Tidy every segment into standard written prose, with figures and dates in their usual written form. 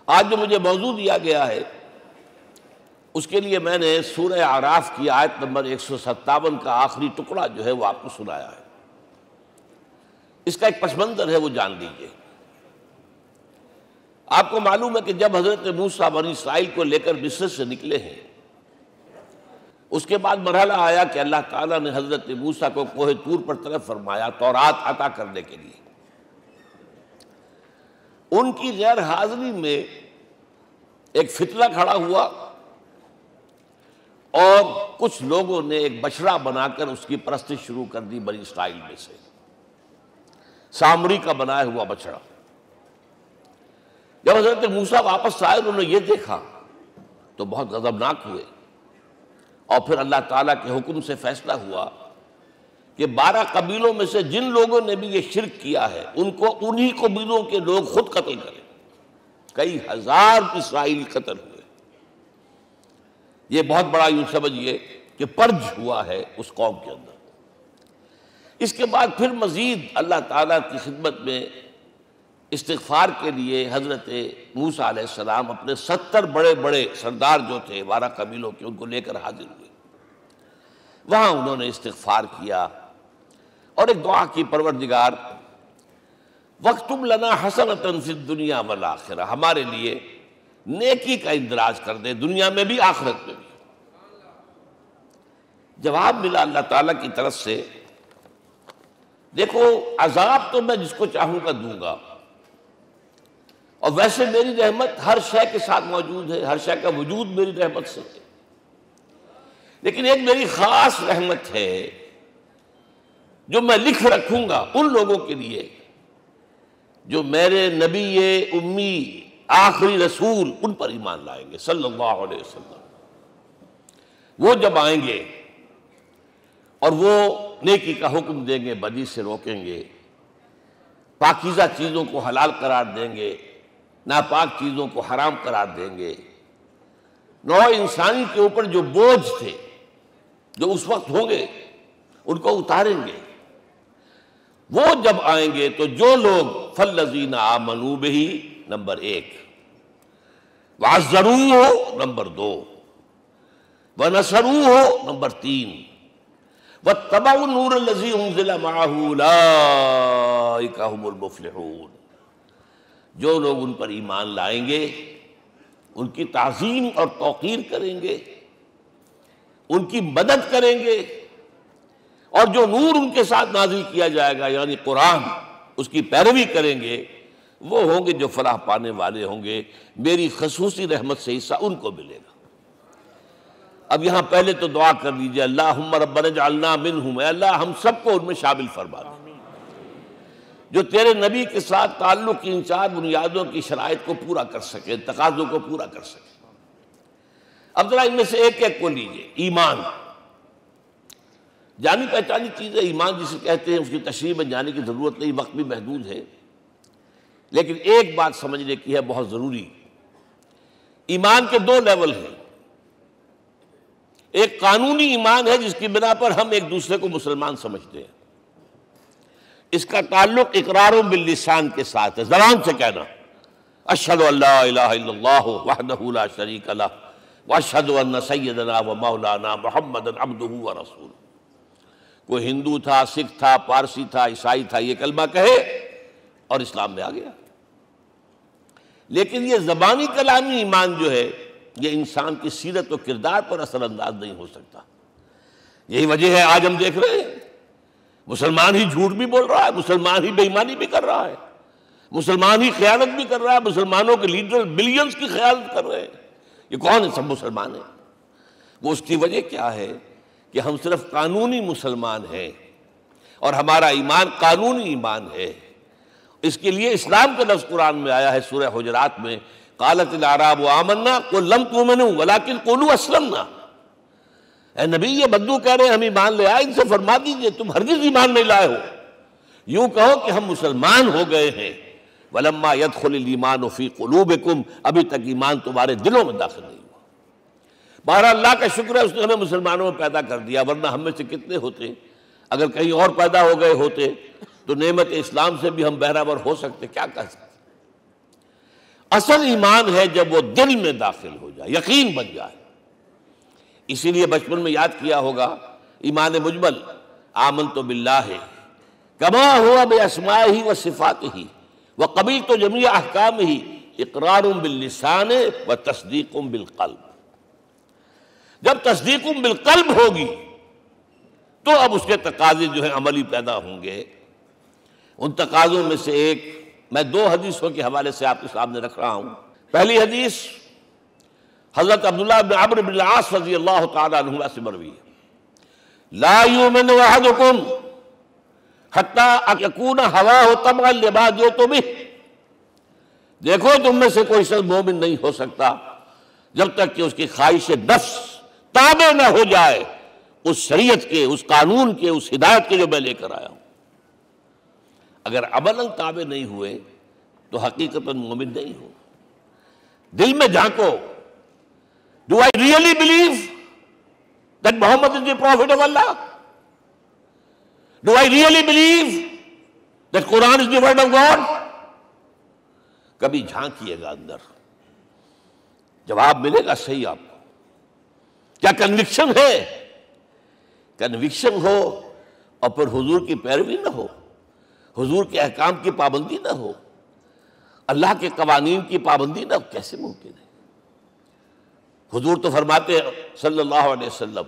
آج جو مجھے موضوع دیا گیا ہے اس کے لیے میں نے سورہ اعراف کی آیت نمبر 157 کا آخری ٹکڑا جو ہے وہ آپ کو سنایا ہے۔ اس کا ایک پس منظر ہے وہ جان لیجیے۔ آپ کو معلوم ہے کہ جب حضرت موسیٰ بنی اسرائیل کو لے کر مصر سے نکلے ہیں، اس کے بعد مرحلہ آیا کہ اللہ تعالیٰ نے حضرت موسیٰ کو کوہ طور پر طلب فرمایا تورات عطا کرنے کے لیے۔ ان کی غیر حاضری میں ایک فتنہ کھڑا ہوا اور کچھ لوگوں نے ایک بچڑا بنا کر اس کی پرستش شروع کر دی بنی اسرائیل میں سے، سامری کا بنایا ہوا بچڑا۔ جب حضرت موسیٰ واپس آئے انہوں نے یہ دیکھا تو بہت غضبناک ہوئے، اور پھر اللہ تعالیٰ کے حکم سے فیصلہ ہوا کہ 12 قبیلوں میں سے جن لوگوں نے بھی یہ شرک کیا ہے ان کو انہی قبیلوں کے لوگ خود قتل کریں۔ کئی ہزار اسرائیلی قتل ہوئے۔ یہ بہت بڑا یوں سمجھیے کہ پرج ہوا ہے اس قوم کے اندر۔ اس کے بعد پھر مزید اللہ تعالیٰ کی خدمت میں استغفار کے لیے حضرت موسیٰ علیہ السلام اپنے 70 بڑے بڑے سردار جو تھے 12 قبیلوں کے ان کو لے کر حاضر ہوئے۔ وہاں انہوں نے استغفار کیا اور ایک دعا کی، پروردگار وَاكْتُبْ لَنَا حَسَنَةً فِي الدُّنْيَا وَالْآخِرَةِ، ہمارے لیے نیکی کا اندراج کر دے، دنیا میں بھی آخرت میں بھی۔ جواب ملا اللہ تعالیٰ کی طرف سے، دیکھو عذاب تو میں جس کو چاہوں گا دوں گا، اور ویسے میری رحمت ہر شے کے ساتھ موجود ہے، ہر شے کا وجود میری رحمت سے ہے، لیکن ایک میری خاص رحمت ہے جو میں لکھ رکھوں گا ان لوگوں کے لیے جو میرے نبی امی آخری رسول ان پر ایمان لائیں گے صلی اللہ علیہ وسلم۔ وہ جب آئیں گے اور وہ نیکی کا حکم دیں گے، بدی سے روکیں گے، پاکیزہ چیزوں کو حلال قرار دیں گے، ناپاک چیزوں کو حرام قرار دیں گے، نوع انسانی کے اوپر جو بوجھ تھے جو اس وقت ہوں گے ان کو اتاریں گے۔ وہ جب آئیں گے تو جو لوگ فَالَّذِينَ آمَنُوا بِهِ نمبر 1، وَعَزَّرُوهُ نمبر 2، وَنَصَرُوهُ نمبر 3، وَاتَّبَعُوا النُّورَ الَّذِي أُنزِلَ مَعَهُ أُولَٰئِكَ هُمُ الْمُفْلِحُونَ۔ جو لوگ ان پر ایمان لائیں گے، ان کی تعظیم اور توقیر کریں گے، ان کی مدد کریں گے، اور جو نور ان کے ساتھ نازل کیا جائے گا یعنی قرآن، اس کی پیروی کریں گے، وہ ہوں گے جو فلاح پانے والے ہوں گے، میری خصوصی رحمت سے حصہ ان کو ملے گا۔ اب یہاں پہلے تو دعا کر لیجئے، اللہم ربنا اجعلنا منہم، اے اللہ ہم سب کو ان میں شامل فرما دے جو تیرے نبی کے ساتھ تعلق کی ان 4 بنیادوں کی شرائط کو پورا کر سکے، تقاضوں کو پورا کر سکے۔ اب ذرا ان میں سے ایک ایک کو لیجئے۔ ایمان جانی پہچانی چیز ہے، ایمان جسے کہتے ہیں، اس کی تشریح میں جانے کی ضرورت نہیں، وقت بھی محدود ہے، لیکن ایک بات سمجھنے کی ہے بہت ضروری۔ ایمان کے 2 لیول ہیں۔ ایک قانونی ایمان ہے جس کی بنا پر ہم ایک دوسرے کو مسلمان سمجھتے ہیں، اس کا تعلق اقرار باللسان کے ساتھ ہے، زبان سے کہنا اشہد ان لا الہ الا اللہ وحدہ لا شریک لہ واشہد ان سیدنا و مولانا محمدا عبدہ و رسولہ۔ کوئی ہندو تھا، سکھ تھا، پارسی تھا، عیسائی تھا، یہ کلمہ کہے اور اسلام میں آ گیا۔ لیکن یہ زبانی کلامی ایمان جو ہے یہ انسان کی سیرت و کردار پر اثر انداز نہیں ہو سکتا۔ یہی وجہ ہے آج ہم دیکھ رہے ہیں مسلمان ہی جھوٹ بھی بول رہا ہے، مسلمان ہی بے ایمانی بھی کر رہا ہے، مسلمان ہی خیانت بھی کر رہا ہے، مسلمانوں کے لیڈر بلینز کی خیانت کر رہے ہیں۔ یہ کون ہے؟ سب مسلمان ہیں۔ وہ اس کی وجہ کیا ہے کہ ہم صرف قانونی مسلمان ہیں اور ہمارا ایمان قانونی ایمان ہے۔ اس کے لیے اسلام کا لفظ قرآن میں آیا ہے سورہ حجرات میں، قالت الاعراب آمنا قل لم تؤمنوا ولکن قولوا اسلمنا۔ اے نبی یہ بدو کہہ رہے ہیں ہم ایمان لے آئے، ان سے فرما دیجئے تم ہرگز ایمان نہیں لائے ہو، یوں کہو کہ ہم مسلمان ہو گئے ہیں۔ ولما يدخل الایمان فی قلوبکم، ابھی تک ایمان تمہارے دلوں میں داخل نہیں ہوا۔ بہرحال اللہ کا شکر ہے اس نے ہمیں مسلمانوں میں پیدا کر دیا، ورنہ ہم میں سے کتنے ہوتے اگر کہیں اور پیدا ہو گئے ہوتے تو نعمت اسلام سے بھی ہم بہرہ ور ہو سکتے، کیا کہہ سکتے۔ اصل ایمان ہے جب وہ دل میں داخل ہو جائے، یقین بن جائے۔ اسی لیے بچپن میں یاد کیا ہوگا ایمان مجمل، آمنت باللہ کما ہوا باسمائہ و صفاتہ وقبلت جمیع احکامہ اقرار باللسان و تصدیق بالقلب۔ جب تصدیق بالقلب ہوگی تو اب اس کے تقاضے جو ہیں عملی پیدا ہوں گے۔ ان تقاضوں میں سے ایک میں 2 حدیثوں کے حوالے سے آپ کے سامنے رکھ رہا ہوں۔ پہلی حدیث حضرت عبداللہ بن عمرو بن العاص رضی اللہ تعالی عنہما سے مروی ہے، لا یؤمن احدکم حتی یکون ہواہ تبعا لما جئت بہ۔ دیکھو تم میں سے کوئی شخص مومن نہیں ہو سکتا جب تک کہ اس کی خواہش نفس تابع نہ ہو جائے اس شریعت کے، اس قانون کے، اس ہدایت کے جو میں لے کر آیا ہوں۔ اگر عملاً تابع نہیں ہوئے تو حقیقتاً مومن نہیں ہو۔ دل میں جھانکو، Do I really believe that Muhammad is the prophet of Allah? Do I really believe that Quran is the word of God? کبھی جھانکیے گا اندر، جواب ملے گا صحیح آپ کو۔ کیا کنوکشن ہے؟ کنوکشن ہو اور پھر حضور کی پیروی نہ ہو، حضور کے احکام کی پابندی نہ ہو، اللہ کے قوانین کی پابندی نہ ہو، کیسے ممکن ہے؟ حضور تو فرماتے ہیں صلی اللہ علیہ وسلم،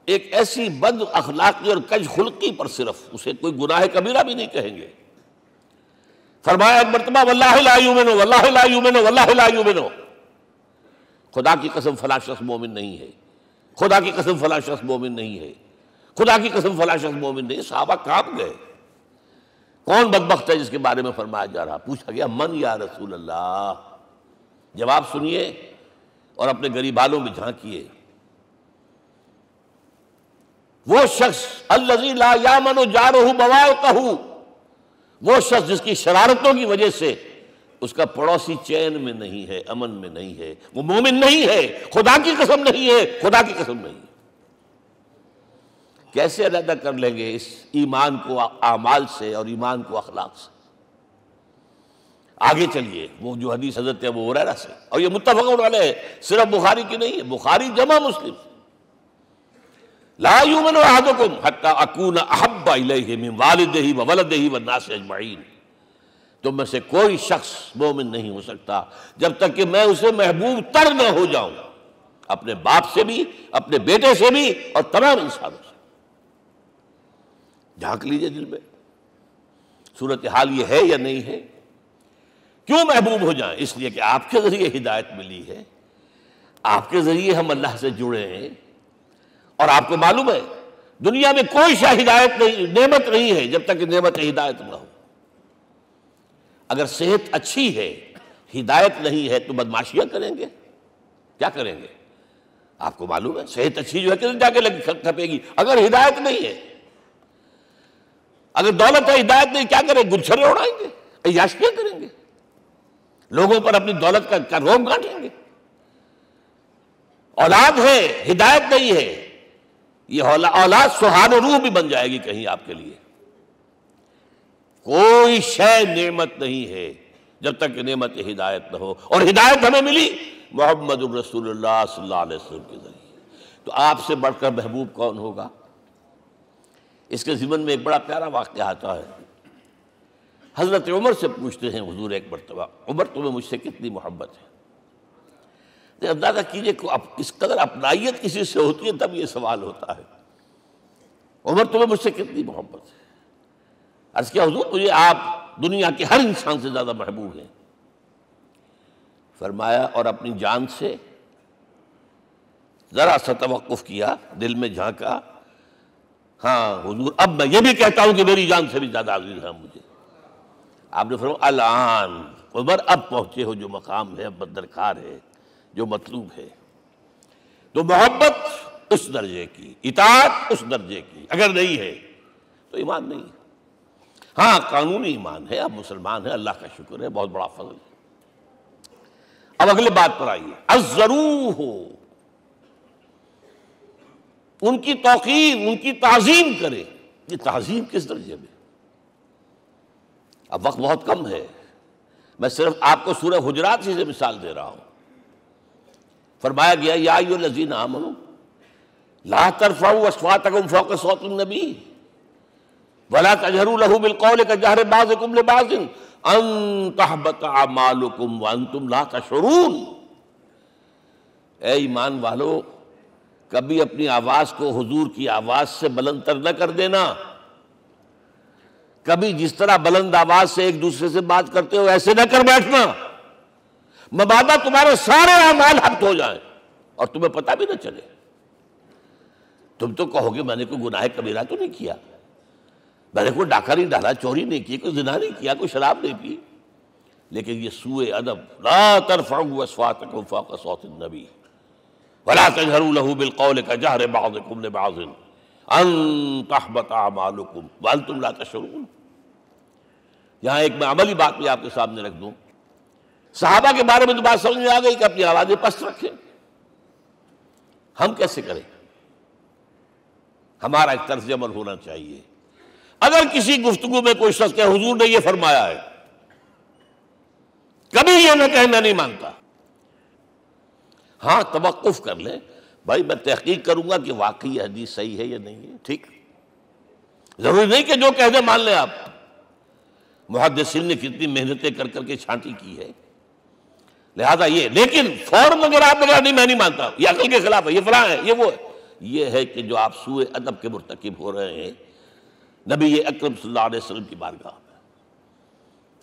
ایک ایسی بد اخلاقی اور کج خلقی پر صرف اسے کوئی گناہ کبیرہ بھی نہیں کہیں گے۔ فرمایا ایک مرتبہ واللہ لا یؤمن، واللہ لا یؤمن، واللہ لا یؤمن، خدا کی قسم فلاں شخص مومن نہیں ہے، خدا کی قسم فلاں شخص مومن نہیں ہے، خدا کی قسم فلاں شخص مومن نہیں ہے۔ صحابہ کانپ گئے، کون بدبخت ہے جس کے بارے میں فرمایا جا رہا؟ پوچھا گیا من یا رسول اللہ؟ جواب سنیے اور اپنے غریب حالوں میں جھانکیے۔ وہ شخص الذی لا یامن جارہ بوائقہ، وہ شخص جس کی شرارتوں کی وجہ سے اس کا پڑوسی چین میں نہیں ہے، امن میں نہیں ہے، وہ مومن نہیں ہے، خدا کی قسم نہیں ہے، خدا کی قسم نہیں ہے۔ کیسے علیحدہ کر لیں گے اس ایمان کو اعمال سے اور ایمان کو اخلاق سے؟ آگے چلیے، وہ جو حدیث حضرت ابو ہریرہ سے، اور یہ متفق علیہ، صرف بخاری کی نہیں ہے، بخاری جمع مسلم، لا یؤمن احدکم حتی اکون احب الیہ من والدہ وولدہ والناس اجمعین۔ تم میں سے کوئی شخص مومن نہیں ہو سکتا جب تک کہ میں اسے محبوب تر نہ ہو جاؤں، اپنے باپ سے بھی، اپنے بیٹے سے بھی، اور تمام انسانوں سے۔ جھانک لیجئے دل میں، صورتحال یہ ہے یا نہیں ہے؟ کیوں محبوب ہو جائیں؟ اس لیے کہ آپ کے ذریعے ہدایت ملی ہے، آپ کے ذریعے ہم اللہ سے جڑے ہیں، اور آپ کو معلوم ہے دنیا میں کوئی شے ہدایت نہیں، نعمت نہیں ہے جب تک کہ نعمت ہدایت نہ ہو۔ اگر صحت اچھی ہے، ہدایت نہیں ہے تو بدماشیاں کریں گے، کیا کریں گے؟ آپ کو معلوم ہے صحت اچھی جو ہے کدھر جا کے کھپے گی اگر ہدایت نہیں ہے۔ اگر دولت ہے، ہدایت نہیں، کیا کریں؟ گلچھرے اڑائیں گے، عیاشیاں کریں گے، لوگوں پر اپنی دولت کا روب گانٹیں گے۔ اولاد ہے، ہدایت نہیں ہے، یہ اولاد سہان و روح بھی بن جائے گی کہیں آپ کے لیے۔ کوئی شے نعمت نہیں ہے جب تک کہ نعمت ہدایت نہ ہو، اور ہدایت ہمیں ملی محمد الرسول اللہ صلی اللہ علیہ وسلم کے ذریعے۔ تو آپ سے بڑھ کر محبوب کون ہوگا؟ اس کے ضمن میں ایک بڑا پیارا واقعہ آتا ہے۔ حضرت عمر سے پوچھتے ہیں حضور ایک مرتبہ، عمر تمہیں مجھ سے کتنی محبت ہے؟ اندازہ کیجئے کس قدر اپنائیت کسی سے ہوتی ہے تب یہ سوال ہوتا ہے، عمر تمہیں مجھ سے کتنی محبت ہے؟ عرض کیا حضور مجھے آپ دنیا کے ہر انسان سے زیادہ محبوب ہیں۔ فرمایا اور اپنی جان سے؟ ذرا سا توقف کیا، دل میں جھانکا، ہاں حضور اب میں یہ بھی کہتا ہوں کہ میری جان سے بھی زیادہ عزیز ہے مجھے۔ آپ نے فرمایا الان عمر اب پہنچے ہو جو مقام ہے، اب درکار ہے، جو مطلوب ہے۔ تو محبت اس درجے کی، اطاعت اس درجے کی اگر نہیں ہے تو ایمان نہیں ہے۔ ہاں قانونی ایمان ہے، اب مسلمان ہے، اللہ کا شکر ہے، بہت بڑا فضل ہے۔ اب اگلے بات پر آئیے، الضروح، ان کی توقیر، ان کی تعظیم کرے۔ یہ تعظیم کس درجے میں؟ اب وقت بہت کم ہے، میں صرف آپ کو سورہ حجرات سے مثال دے رہا ہوں. فرمایا گیا یا ایھا الذین آمنوا لا ترفعوا اصواتکم فوق صوت النبی ولا تجہروا لہ بالقول کجہر بعضکم لبعض ان تحبط اعمالکم وانتم لا تشعرون. اے ایمان والو، کبھی اپنی آواز کو حضور کی آواز سے بلند تر نہ کر دینا. کبھی جس طرح بلند آواز سے ایک دوسرے سے بات کرتے ہو ایسے نہ کر بیٹھنا، مبادا تمہارے سارے اعمال حبط ہو جائیں اور تمہیں پتہ بھی نہ چلے. تم تو کہو گے میں نے کوئی گناہ کبیرہ تو نہیں کیا، میں نے کوئی ڈاکہ نہیں ڈالا، چوری نہیں کی، کوئی زنا نہیں کیا، کوئی شراب نہیں پی. لیکن یہ سوء ادب، لا ترفعوا اصواتکم فوق صوت النبی ولا تجہروا لہ بالقول کجہر بعضکم لبعض ان تحبط اعمالکم وانتم لا تشعرون. یہاں ایک میں عملی بات بھی آپ کے سامنے رکھ دوں. صحابہ کے بارے میں تو بات سمجھ میں آ گئی کہ اپنی آوازیں پست رکھیں. ہم کیسے کریں؟ ہمارا ایک طرز عمل ہونا چاہیے. اگر کسی گفتگو میں کوئی شخص کہ حضور نے یہ فرمایا ہے، کبھی یہ نہ کہے میں نہیں مانتا. ہاں توقف کر لیں، بھائی میں تحقیق کروں گا کہ واقعی یہ حدیث صحیح ہے یا نہیں ہے. ٹھیک، ضروری نہیں کہ جو کہہ دیں مان لیں آپ. محدثین نے کتنی محنتیں کر کر کے چھانٹی کی ہے. لہذا یہ، لیکن فوراً اگر آپ نے کہا نہیں میں نہیں مانتا، یہ عقل کے خلاف ہے، یہ فلاں ہے، یہ وہ ہے، یہ ہے کہ جو آپ سوء ادب کے مرتکب ہو رہے ہیں نبی اکرم صلی اللہ علیہ وسلم کی بارگاہ میں.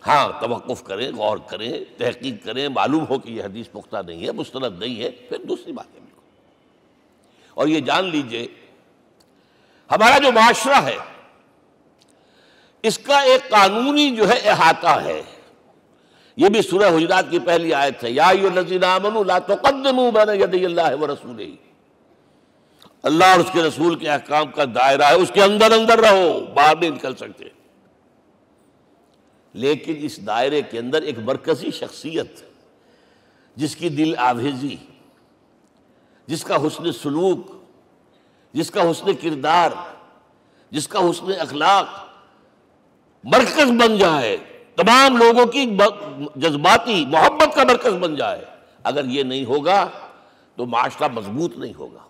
ہاں توقف کریں، غور کریں، تحقیق کریں، معلوم ہو کہ یہ حدیث پختہ نہیں ہے، مستند نہیں ہے، پھر دوسری بات ہے. اور یہ جان لیجئے ہمارا جو معاشرہ ہے اس کا ایک قانونی جو ہے احاطہ ہے. یہ بھی سورہ حجرات کی پہلی آیت ہے، یا ایھا الذین آمنوا لا تقدموا بین یدی اللہ ورسولہ. اللہ اور اس کے رسول کے احکام کا دائرہ ہے، اس کے اندر اندر رہو، باہر نہیں نکل سکتے. لیکن اس دائرے کے اندر ایک مرکزی شخصیت جس کی دل آویزی، جس کا حسن سلوک، جس کا حسن کردار، جس کا حسن اخلاق مرکز بن جائے، تمام لوگوں کی جذباتی محبت کا مرکز بن جائے، اگر یہ نہیں ہوگا تو معاشرہ مضبوط نہیں ہوگا.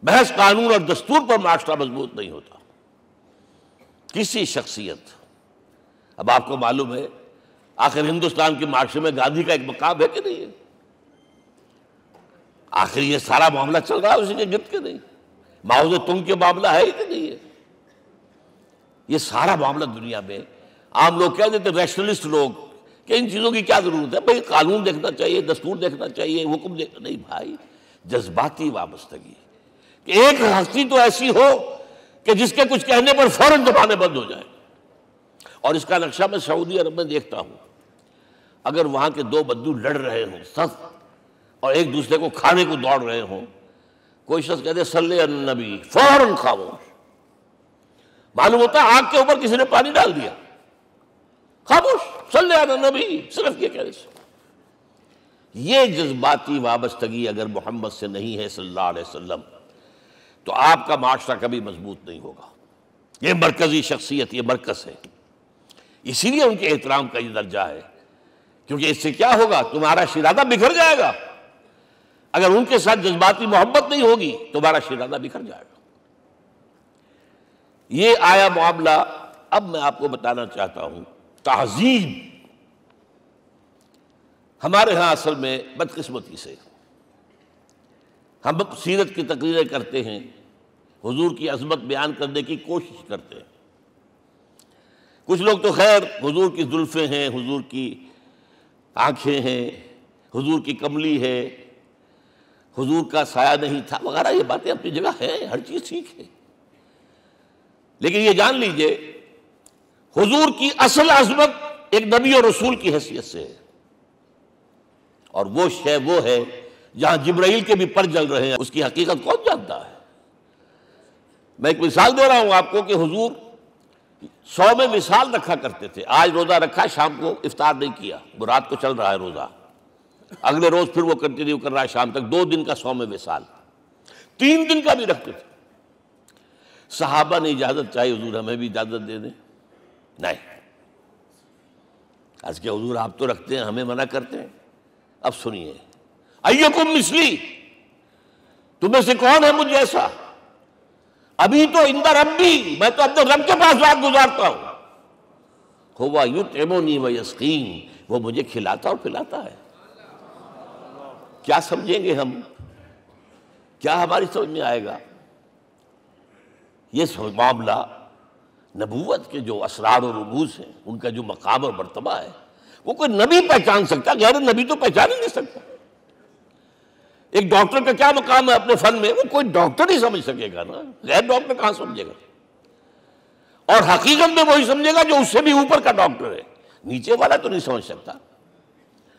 محض قانون اور دستور پر معاشرہ مضبوط نہیں ہوتا. کسی شخصیت، اب آپ کو معلوم ہے آخر ہندوستان کے معاشرے میں گاندھی کا ایک مقام ہے کہ نہیں ہے؟ آخر یہ سارا معاملہ چل رہا ہے اسی کے گرد کے نہیں؟ ماؤ زے تنگ کے معاملہ ہے کہ نہیں ہے؟ یہ سارا معاملہ دنیا میں عام لوگ کہہ دیتے، ریشنلسٹ لوگ، کہ ان چیزوں کی کیا ضرورت ہے؟ بھائی قانون دیکھنا چاہیے، دستور دیکھنا چاہیے، حکم دیکھنا نہیں. بھائی جذباتی وابستگی کہ ایک ہستی تو ایسی ہو کہ جس کے کچھ کہنے پر فوراً زبانیں بند ہو جائیں. اور اس کا نقشہ میں سعودی عرب میں دیکھتا ہوں، اگر وہاں کے دو بدو لڑ رہے ہوں سخت اور ایک دوسرے کو کھانے کو دوڑ رہے ہوں، کوئی شخص کہتے صلی علی النبی، فوراً خاموش. معلوم ہوتا ہے آگ کے اوپر کسی نے پانی ڈال دیا، خاموش، صلی علی النبی، صرف یہ کہنے سے. یہ جذباتی وابستگی اگر محمد سے نہیں ہے صلی اللہ علیہ وسلم تو آپ کا معاشرہ کبھی مضبوط نہیں ہوگا. یہ مرکزی شخصیت، یہ مرکز ہے. اسی لیے ان کے احترام کا یہ درجہ ہے، کیونکہ اس سے کیا ہوگا؟ تمہارا شیرازہ بکھر جائے گا. اگر ان کے ساتھ جذباتی محبت نہیں ہوگی تمہارا شیرازہ بکھر جائے گا. یہ آیا معاملہ. اب میں آپ کو بتانا چاہتا ہوں تہذیب. ہمارے ہاں اصل میں بدقسمتی سے ہم سیرت کی تقریریں کرتے ہیں، حضور کی عظمت بیان کرنے کی کوشش کرتے ہیں. کچھ لوگ تو خیر حضور کی زلفیں ہیں، حضور کی آنکھیں ہیں، حضور کی کملی ہے، حضور کا سایہ نہیں تھا وغیرہ، یہ باتیں اپنی جگہ ہیں، ہر چیز ٹھیک ہے. لیکن یہ جان لیجئے حضور کی اصل عظمت ایک نبی اور رسول کی حیثیت سے ہے. اور وہ شے وہ ہے جہاں جبرائیل کے بھی پر جل رہے ہیں، اس کی حقیقت کون جانتا ہے؟ میں ایک مثال دے رہا ہوں آپ کو کہ حضور 100 میں مثال رکھا کرتے تھے. آج روزہ رکھا، شام کو افطار نہیں کیا، وہ رات کو چل رہا ہے روزہ، اگلے روز پھر وہ کنٹینیو کر رہا ہے شام تک. 2 دن کا 100 میں مثال، 3 دن کا بھی رکھتے تھے. صحابہ نے اجازت چاہی حضور ہمیں بھی اجازت دے دیں؟ نہیں. آج کے حضور آپ تو رکھتے ہیں، ہمیں منع کرتے ہیں۔ اب سنیے، ایکم مثلی، تمہیں سے کون ہے مجھ جیسا؟ ابھی تو عند ربی، میں تو اپنے رب کے پاس رات گزارتا ہوں۔ ہوا یطعمنی ویسقین، وہ مجھے کھلاتا اور پلاتا ہے۔ کیا سمجھیں گے ہم؟ کیا ہماری سمجھ میں آئے گا؟ یہ معاملہ نبوت کے جو اسرار و رموز ہیں، ان کا جو مقام اور مرتبہ ہے، وہ کوئی نبی پہچان سکتا، غیر نبی تو پہچان ہی نہیں سکتا۔ ایک ڈاکٹر کا کیا مقام ہے اپنے فن میں، وہ کوئی ڈاکٹر ہی سمجھ سکے گا نا، غیر ڈاکٹر کہاں سمجھے گا؟ اور حقیقت میں وہی سمجھے گا جو اس سے بھی اوپر کا ڈاکٹر ہے، نیچے والا تو نہیں سمجھ سکتا۔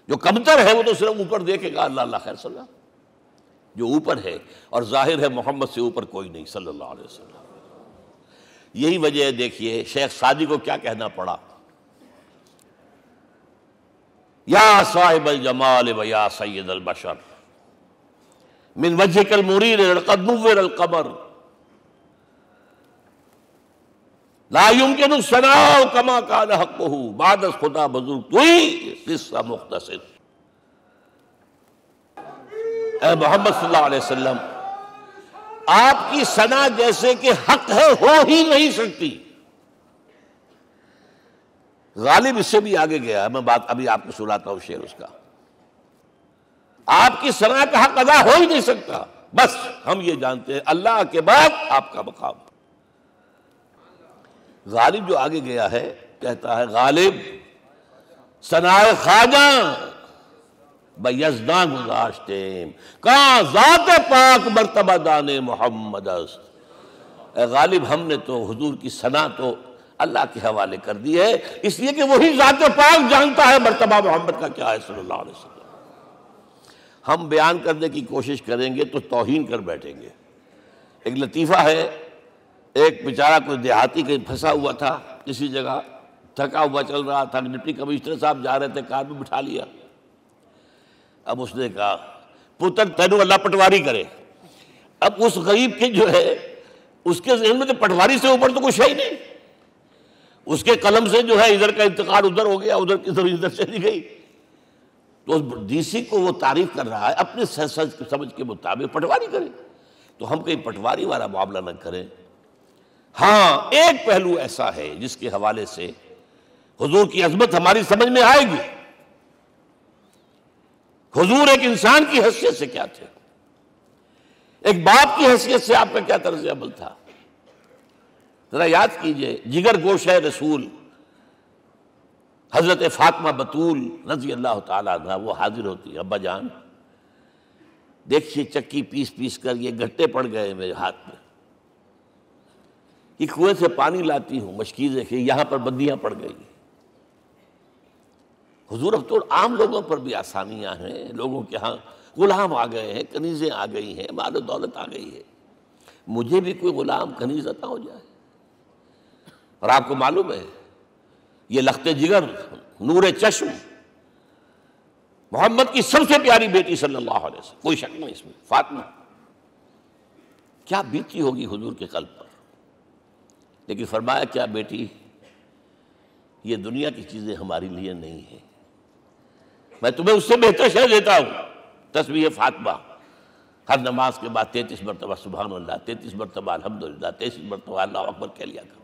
جو کمتر ہے وہ تو صرف اوپر دیکھے گا، اللہ اللہ خیر صلی اللہ، جو اوپر ہے اور ظاہر ہے محمد سے اوپر کوئی نہیں صلی اللہ علیہ وسلم۔ یہی وجہ ہے، دیکھیے شیخ سعدی کو کیا کہنا پڑا، یا صاحب الجمال و یا سید البشر من وجهك المرير قد نور القمر لا يمكن الثناء كما كان حقه بعد خدا بزرگ توئی قصہ مختصر۔ اے محمد صلی اللہ علیہ وسلم، آپ کی ثنا جیسے کہ حق ہے ہو ہی نہیں سکتی۔ غالب اس سے بھی آگے گیا ہے، میں بات ابھی آپ کو سناتا ہوں شعر اس کا۔ آپ کی ثنا کا حق ادا ہو ہی نہیں سکتا، بس ہم یہ جانتے ہیں اللہ کے بعد آپ کا مقام۔ غالب جو آگے گیا ہے کہتا ہے، غالب ثنائے خواجہ بیزداں گزاشتیم کہاں ذات پاک مرتبہ دان محمد است۔ اے غالب، ہم نے تو حضور کی ثنا تو اللہ کے حوالے کر دی ہے، اس لیے کہ وہی ذات پاک جانتا ہے مرتبہ محمد کا کیا ہے صلی اللہ علیہ وسلم۔ ہم بیان کرنے کی کوشش کریں گے تو توہین کر بیٹھیں گے۔ ایک لطیفہ ہے، ایک بیچارہ کوئی دیہاتی کہیں پھنسا ہوا تھا کسی جگہ، تھکا ہوا چل رہا تھا، ڈپٹی کمشنر صاحب جا رہے تھے، کار میں بٹھا لیا۔ اب اس نے کہا، پتر تینوں اللہ پٹواری کرے۔ اب اس غریب کے جو ہے اس کے ذہن میں تو پٹواری سے اوپر تو کچھ ہے ہی نہیں، اس کے قلم سے جو ہے ادھر کا انتقال ادھر ہو گیا، ادھر ادھر چلی گئی۔ تو ڈی سی کو وہ تعریف کر رہا ہے، اپنے سمجھ کے مطابق پٹواری کرے، تو ہم کہیں پٹواری والا معاملہ نہ کریں۔ ہاں، ایک پہلو ایسا ہے جس کے حوالے سے حضور کی عظمت ہماری سمجھ میں آئے گی۔ حضور ایک انسان کی حیثیت سے کیا تھے، ایک باپ کی حیثیت سے آپ کا کیا طرز عمل تھا۔ ذرا یاد کیجئے، جگر گوشہ رسول حضرت فاطمہ بطول رضی اللہ تعالیٰ عنہ وہ حاضر ہوتی ہے، ابا جان دیکھیے چکی پیس پیس کر یہ گھٹے پڑ گئے میرے ہاتھ میں، یہ کنویں سے پانی لاتی ہوں، مشکیزیں کہ یہاں پر بندیاں پڑ گئی۔ حضور اب تو عام لوگوں پر بھی آسانیاں ہیں، لوگوں کے ہاں غلام آ گئے ہیں، کنیزیں آ گئی ہیں، مال و دولت آ گئی ہے، مجھے بھی کوئی غلام کنیز عطا ہو جائے۔ اور آپ کو معلوم ہے یہ لخت جگر نور چشم محمد کی سب سے پیاری بیٹی صلی اللہ علیہ وسلم، کوئی شک نہیں اس میں، فاطمہ، کیا بیتی ہوگی حضور کے قلب پر۔ لیکن فرمایا، کیا بیٹی، یہ دنیا کی چیزیں ہمارے لیے نہیں ہیں، میں تمہیں اس سے بہتر شے دیتا ہوں۔ تسبیح فاطمہ ہر نماز کے بعد 33 مرتبہ سبحان اللہ، 33 مرتبہ الحمدللہ، 33 مرتبہ اللہ اکبر کہہ لیا کرو۔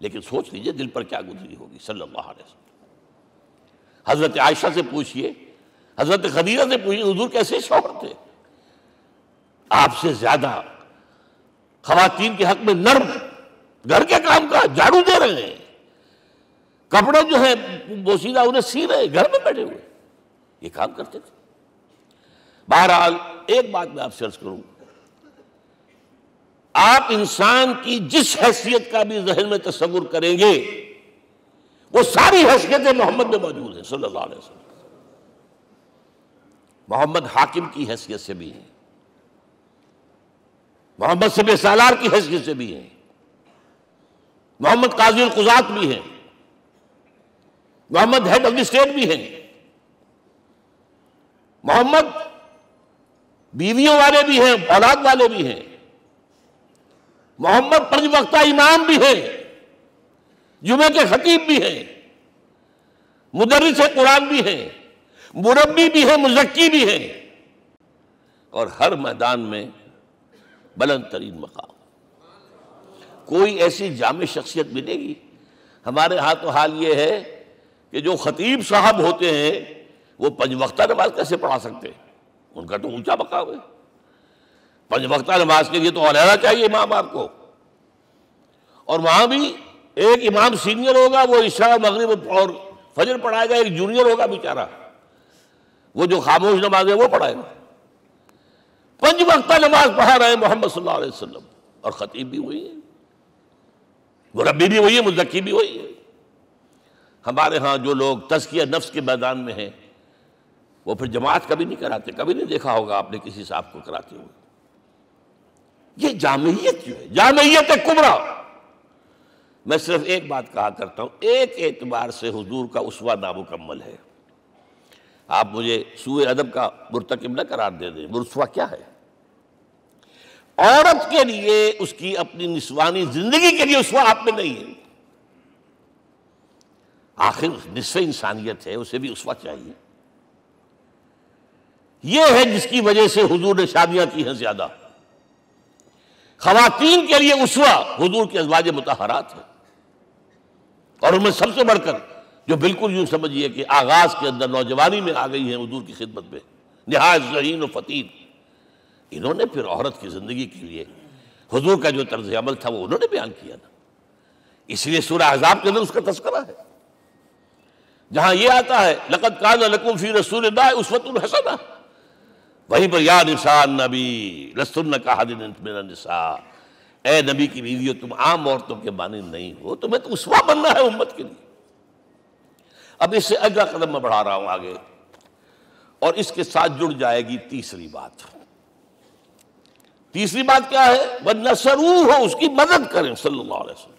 لیکن سوچ لیجئے دل پر کیا گزری ہوگی صلی اللہ علیہ وسلم۔ حضرت عائشہ سے پوچھئے، حضرت خدیجہ سے پوچھئے، حضور کیسے شوہر تھے؟ آپ سے زیادہ خواتین کے حق میں نرم، گھر کے کام کا جھاڑو دے رہے ہیں، کپڑے جو ہیں بوسیدہ انہیں سی رہے، گھر میں بیٹھے ہوئے، یہ کام کرتے تھے۔ بہرحال ایک بات میں آپ سے عرض کروں، آپ انسان کی جس حیثیت کا بھی ذہن میں تصور کریں گے وہ ساری حیثیتیں محمد میں موجود ہیں صلی اللہ علیہ وسلم۔ محمد حاکم کی حیثیت سے بھی ہیں، محمد سب سالار کی حیثیت سے بھی ہیں، محمد قاضی القضات بھی ہیں، محمد ہیڈ آف دی اسٹیٹ بھی ہیں، محمد بیویوں والے بھی ہیں، اولاد والے بھی ہیں، محمد 5 وقتہ امام بھی ہیں، جمعے کے خطیب بھی ہیں، مدرس قرآن بھی ہیں، مربی بھی ہیں، مزکی بھی ہیں، اور ہر میدان میں بلند ترین مقام۔ کوئی ایسی جامع شخصیت ملے گی؟ ہمارے ہاں تو حال یہ ہے کہ جو خطیب صاحب ہوتے ہیں وہ 5 وقتہ نماز کیسے پڑھا سکتے ہیں؟ ان کا تو اونچا مقام ہے۔ 5 وقتہ نماز کے لیے تو علیحدہ چاہیے امام آپ کو، اور وہاں بھی ایک امام سینئر ہوگا، وہ عشاء مغرب اور فجر پڑھائے گا، ایک جونیئر ہوگا بیچارہ، وہ جو خاموش نماز ہے وہ پڑھائے گا۔ 5 وقتہ نماز پڑھا رہے ہیں محمد صلی اللہ علیہ وسلم، اور خطیب بھی وہی ہے، مربی بھی وہی ہے، مزکی بھی وہی ہے۔ ہمارے ہاں جو لوگ تزکیہ نفس کے میدان میں ہیں وہ پھر جماعت کبھی نہیں کراتے، کبھی نہیں دیکھا ہوگا آپ نے کسی صاحب کو کراتے ہوئے۔ یہ جامعیت جو ہے، جامعیت کبریٰ۔ میں صرف ایک بات کہا کرتا ہوں، ایک اعتبار سے حضور کا اسوہ نامکمل ہے۔ آپ مجھے سوء ادب کا مرتکب نہ قرار دے دیں، اسوہ کیا ہے؟ عورت کے لیے اس کی اپنی نسوانی زندگی کے لیے اسوہ آپ میں نہیں ہے۔ آخر نصف انسانیت ہے، اسے بھی اسوہ چاہیے۔ یہ ہے جس کی وجہ سے حضور نے شادیاں کی ہیں زیادہ۔ خواتین کے لیے اسوہ حضور کے ازواج مطہرات ہیں، اور ان میں سب سے بڑھ کر جو بالکل یوں سمجھیے کہ آغاز کے اندر نوجوانی میں آ گئی ہیں حضور کی خدمت میں، نہایت ذہین و فطین، انہوں نے پھر عورت کی زندگی کے لیے حضور کا جو طرز عمل تھا وہ انہوں نے بیان کیا نا۔ اس لیے سورہ احزاب کے اندر اس کا تذکرہ ہے، جہاں یہ آتا ہے لقد کان لکم فی رسول اللہ اسوۃ حسنہ، وہیں پر یا نساء النبی لستن کاحد من النساء، اے نبی کی بیویوں تم عام عورتوں کے مانند نہیں ہو، تمہیں تو اسوہ بننا ہے امت کے لیے۔ اب اس سے اگلا قدم میں بڑھا رہا ہوں آگے، اور اس کے ساتھ جڑ جائے گی تیسری بات۔ تیسری بات کیا ہے؟ وَنَصَرُوهُ، اس کی مدد کریں صلی اللہ علیہ وسلم۔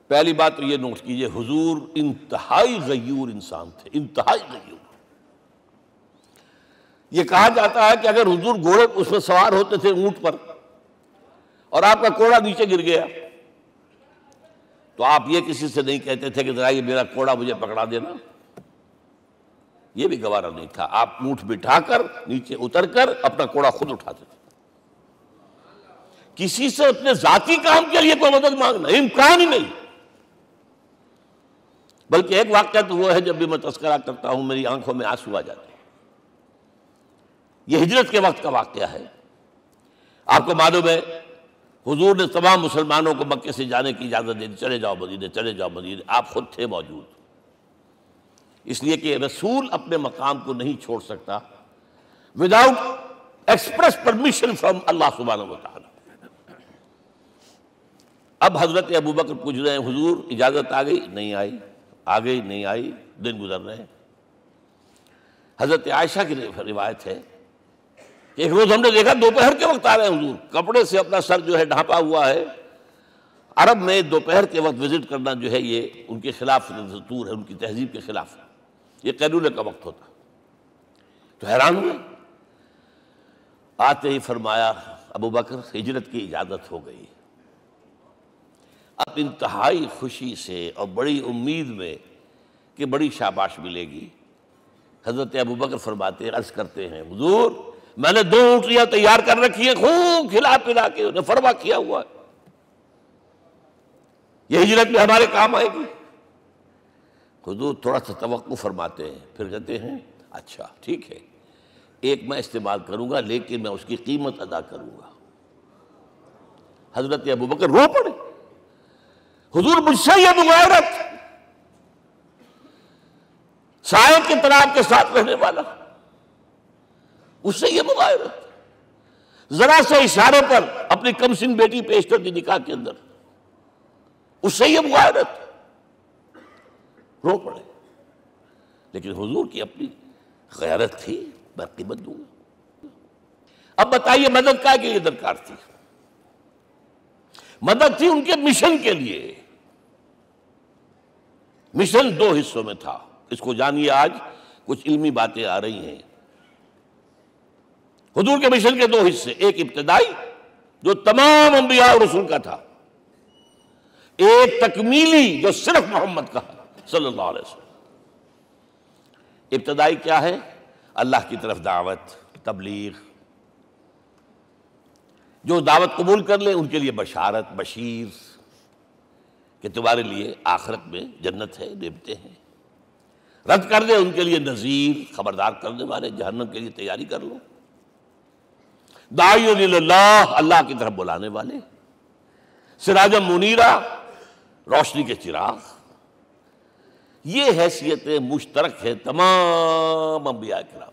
پہلی بات تو یہ نوٹ کیجئے، حضور انتہائی غیور انسان تھے، انتہائی غیور۔ یہ کہا جاتا ہے کہ اگر حضور گھوڑے اس میں سوار ہوتے تھے اونٹ پر، اور آپ کا کوڑا نیچے گر گیا تو آپ یہ کسی سے نہیں کہتے تھے کہ ذرا یہ میرا کوڑا مجھے پکڑا دینا، یہ بھی گوارا نہیں تھا۔ آپ اونٹ بٹھا کر نیچے اتر کر اپنا کوڑا خود اٹھاتے تھے۔ کسی سے اپنے ذاتی کام کے لیے کوئی مدد مانگنا امکان ہی نہیں۔ بلکہ ایک واقعہ تو وہ ہے جب بھی میں تذکرہ کرتا ہوں میری آنکھوں میں آنسو آ جاتے ہیں۔ یہ ہجرت کے وقت کا واقعہ ہے۔ آپ کو معلوم ہے حضور نے تمام مسلمانوں کو مکے سے جانے کی اجازت دے دی، چلے جاؤ مدینے، چلے جاؤ مدینے، آپ خود تھے موجود، اس لیے کہ رسول اپنے مقام کو نہیں چھوڑ سکتا وداؤٹ ایکسپریس پرمیشن فرام اللہ سبحانہ و تعالی۔ اب حضرت ابوبکر پوچھ رہے ہیں حضور اجازت آ گئی؟ نہیں آئی، آ گئی نہیں آئی، دن گزر رہے ہیں۔ حضرت عائشہ کی روایت ہے کہ ایک روز ہم نے دیکھا دوپہر کے وقت آ رہے ہیں حضور، کپڑے سے اپنا سر جو ہے ڈھانپا ہوا ہے۔ عرب میں دوپہر کے وقت وزٹ کرنا جو ہے یہ ان کے خلاف دستور ہے، ان کی تہذیب کے خلاف، یہ قیلولہ کا وقت ہوتا۔ تو حیران ہوئے، آتے ہی فرمایا ابوبکر ہجرت کی اجازت ہو گئی۔ اب انتہائی خوشی سے اور بڑی امید میں کہ بڑی شاباش ملے گی، حضرت ابوبکر فرماتے ہیں، عرض کرتے ہیں حضور میں نے 2 اونٹیاں تیار کر رکھی ہیں، خوب کھلا پلا کے انہیں فرما کیا ہوا ہے، یہ ہجرت میں ہمارے کام آئے گی۔ حضور تھوڑا سا توقع فرماتے ہیں، پھر کہتے ہیں اچھا ٹھیک ہے، ایک میں استعمال کروں گا لیکن میں اس کی قیمت ادا کروں گا۔ حضرت ابوبکر رو پڑے، حضور مجھ سے یہ مغایرت، سائے کے تناب کے ساتھ رہنے والا، اس سے یہ مغایرت، ذرا سے اشارے پر اپنی کم سن بیٹی پیش کر دی نکاح کے اندر، اس سے یہ مغایرت، رو پڑے۔ لیکن حضور کی اپنی غیرت تھی، میں قیمت دوں گا۔ اب بتائیے مدد کا کے لیے درکار تھی؟ مدد تھی ان کے مشن کے لیے۔ مشن 2 حصوں میں تھا، اس کو جانیے، آج کچھ علمی باتیں آ رہی ہیں۔ حضور کے مشن کے 2 حصے، ایک ابتدائی جو تمام انبیاء اور رسول کا تھا، ایک تکمیلی جو صرف محمد کا صلی اللہ علیہ وسلم۔ ابتدائی کیا ہے؟ اللہ کی طرف دعوت، تبلیغ۔ جو دعوت قبول کر لیں ان کے لیے بشارت، بشیر کہ تمہارے لیے آخرت میں جنت ہے، نعمتیں ہیں۔ رد کر دیں ان کے لیے نذیر، خبردار کرنے والے، جہنم کے لیے تیاری کر لو۔ داعی اللہ، اللہ کی طرف بلانے والے، سراجا منیرا، روشنی کے چراغ۔ یہ حیثیتیں مشترک ہے تمام انبیاء کرام۔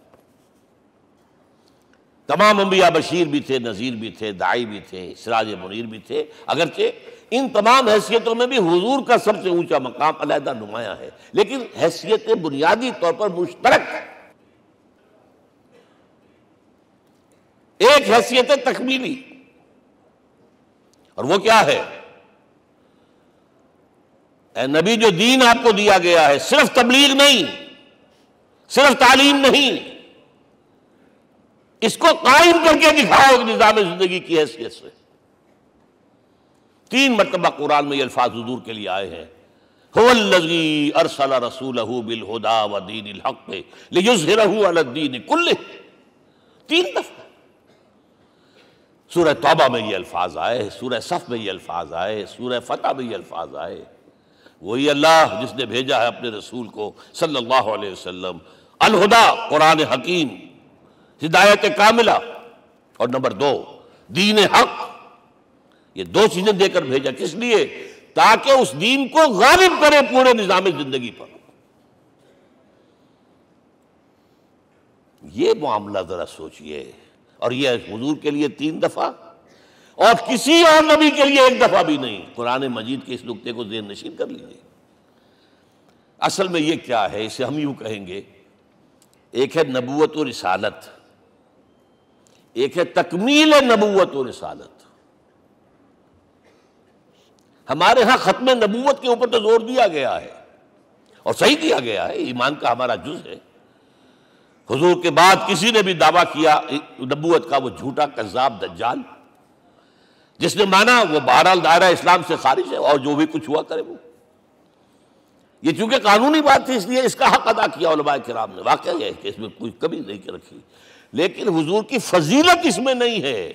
تمام انبیاء بشیر بھی تھے، نذیر بھی تھے، داعی بھی تھے، سراج منیر بھی تھے، اگرچہ ان تمام حیثیتوں میں بھی حضور کا سب سے اونچا مقام علیحدہ نمایاں ہے، لیکن حیثیتیں بنیادی طور پر مشترک۔ ایک حیثیت تکمیلی، اور وہ کیا ہے؟ اے نبی، جو دین آپ کو دیا گیا ہے صرف تبلیغ نہیں، صرف تعلیم نہیں، اس کو قائم کر کے دکھاؤ ایک نظام زندگی کی حیثیت سے۔ 3 مرتبہ قرآن میں یہ الفاظ حضور کے لیے آئے ہیں، هو الذی ارسل رسولہ بالہدی ودین الحق لیظہرہ علی الدین کلہ۔ 3 دفعہ سورہ توبہ میں یہ الفاظ آئے، سورہ صف میں یہ الفاظ آئے، سورہ فتح میں یہ الفاظ آئے۔ وہی اللہ جس نے بھیجا ہے اپنے رسول کو صلی اللہ علیہ وسلم، الہدا، قرآن حکیم، ہدایت کاملہ، اور نمبر 2 دین حق۔ یہ 2 چیزیں دے کر بھیجا، کس لیے؟ تاکہ اس دین کو غالب کرے پورے نظام زندگی پر۔ یہ معاملہ ذرا سوچئے، اور یہ حضور کے لیے 3 دفعہ، اور کسی اور نبی کے لیے 1 دفعہ بھی نہیں۔ قرآن مجید کے اس نقطے کو ذہن نشین کر لیجیے۔ اصل میں یہ کیا ہے؟ اسے ہم یوں کہیں گے، ایک ہے نبوت و رسالت، ایک ہے تکمیل نبوت و رسالت۔ ہمارے ہاں ختم نبوت کے اوپر تو زور دیا گیا ہے، اور صحیح دیا گیا ہے، ایمان کا ہمارا جز ہے۔ حضور کے بعد کسی نے بھی دعویٰ کیا نبوت کا، وہ جھوٹا کذاب دجال، جس نے مانا وہ بہرحال دائرہ اسلام سے خارج ہے، اور جو بھی کچھ ہوا کرے وہ۔ یہ چونکہ قانونی بات تھی، اس لیے اس کا حق ادا کیا علماء کرام نے۔ واقعہ یہ ہے کہ اس میں کوئی کمی نہیں رکھی، لیکن حضور کی فضیلت اس میں نہیں ہے۔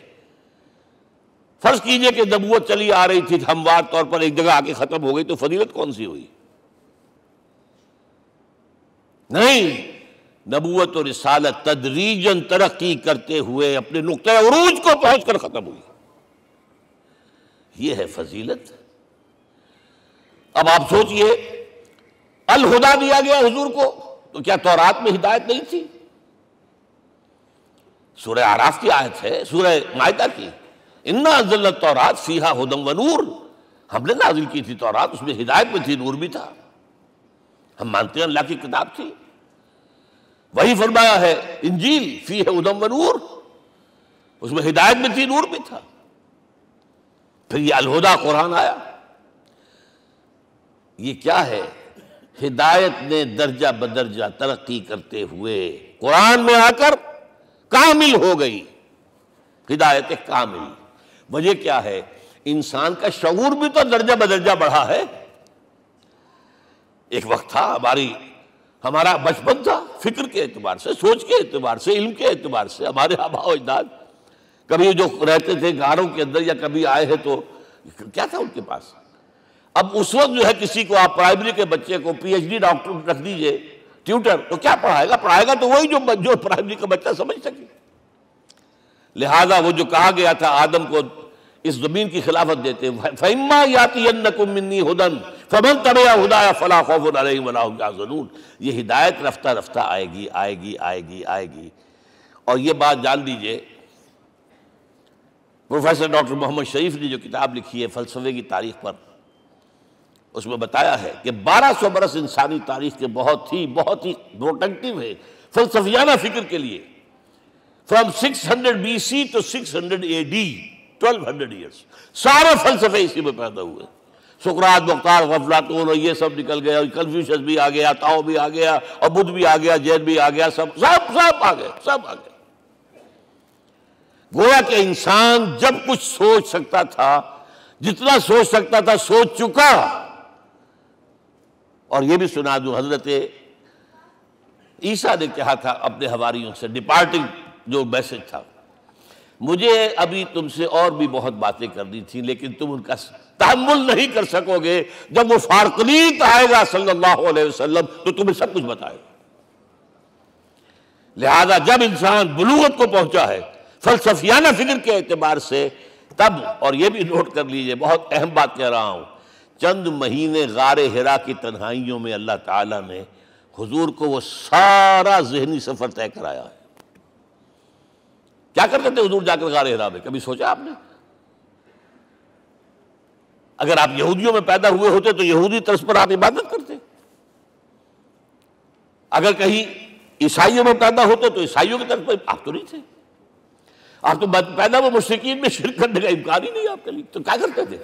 فرض کیجئے کہ نبوت چلی آ رہی تھی ہموار طور پر، ایک جگہ آ کے ختم ہو گئی، تو فضیلت کون سی ہوئی؟ نہیں، نبوت و رسالت تدریجاً ترقی کرتے ہوئے اپنے نقطۂ عروج کو پہنچ کر ختم ہوئی۔ یہ ہے فضیلت۔ اب آپ سوچئے، الہدا دیا گیا حضور کو، تو کیا تورات میں ہدایت نہیں تھی؟ سورہ اعراف کی آیت ہے، سورہ مائدہ کی، انا انزلنا التوراۃ فیہا ھدی ونور۔ ہم نے نازل کی تھی تورات، اس میں ہدایت بھی تھی، نور بھی تھا۔ ہم مانتے ہیں اللہ کی کتاب تھی۔ وہی فرمایا ہے انجیل فیہا ھدی ونور، اس میں ہدایت بھی تھی، نور بھی تھا۔ پھر یہ الہدا قرآن آیا۔ یہ کیا ہے؟ ہدایت نے درجہ بدرجہ ترقی کرتے ہوئے قرآن میں آ کر کامل ہو گئی، ہدایت کامل۔ وجہ کیا ہے؟ انسان کا شعور بھی تو درجہ بدرجہ بڑھا ہے۔ ایک وقت تھا ہمارا بچپن تھا، فکر کے اعتبار سے، سوچ کے اعتبار سے، علم کے اعتبار سے، ہمارے آباء و اجداد کبھی جو رہتے تھے غاروں کے اندر یا کبھی آئے ہیں تو کیا تھا ان کے پاس؟ اب اس وقت جو ہے کسی کو آپ پرائمری کے بچے کو پی ایچ ڈی ڈاکٹر رکھ دیجئے ٹیوٹر، تو کیا پڑھائے گا تو وہی جو پرائمری کا بچہ سمجھ سکے۔ لہذا وہ جو کہا گیا تھا آدم کو اس زمین کی خلافت دیتے، فَإِمَّا يَأْتِيَنَّكُم مِّنِّي هُدًى فَمَن تَبِعَ هُدَايَ فَلَا خَوْفٌ عَلَيْهِمْ وَلَا هُمْ يَحْزَنُونَ۔ یہ ہدایت رفتہ رفتہ آئے گی، آئے گی، آئے گی، آئے گی۔ اور یہ بات جان لیجئے، پروفیسر ڈاکٹر محمد شریف نے جو کتاب لکھی ہے فلسفے کی تاریخ پر، اس میں بتایا ہے کہ 1200 برس انسانی تاریخ کے بہت ہی پروڈکٹیو ہے فلسفیانہ فکر کے لیے۔ From 600 BC to 600 AD 1200 years, سارے فلسفے اسی میں پیدا ہوئے۔ سقراط، مختار، افلاطون اور یہ سب نکل گیا، کنفیوشس بھی آ گیا، تاؤ بھی آ گیا، اور بدھ بھی آ گیا، جین بھی آ گیا، سب آ گئے۔ گویا کہ انسان جب کچھ سوچ سکتا تھا، جتنا سوچ سکتا تھا سوچ چکا، اور یہ بھی سنا دوں، حضرت عیسیٰ نے کہا تھا اپنے حواریوں سے، ڈپارٹنگ جو میسج تھا، مجھے ابھی تم سے اور بھی بہت باتیں کرنی تھی لیکن تم ان کا تحمل نہیں کر سکو گے، جب وہ فارقلیت آئے گا صلی اللہ علیہ وسلم تو تمہیں سب کچھ بتائے گا۔ لہذا جب انسان بلوغت کو پہنچا ہے فلسفیانہ فکر کے اعتبار سے، تب، اور یہ بھی نوٹ کر لیجئے، بہت اہم بات کہہ رہا ہوں، چند مہینے غار حرا کی تنہائیوں میں اللہ تعالیٰ نے حضور کو وہ سارا ذہنی سفر طے کرایا ہے۔ کیا کرتے تھے حضور جا کر غار حرا میں؟ کبھی سوچا آپ نے؟ اگر آپ یہودیوں میں پیدا ہوئے ہوتے تو یہودی طرز پر آپ عبادت کرتے، اگر کہیں عیسائیوں میں پیدا ہوتے تو عیسائیوں کی طرف پر آپ تو نہیں تھے، آپ تو پیدا وہ مشرکین میں شرک کرنے کا امکان ہی نہیں آپ کے لیے، تو کیا کرتے تھے؟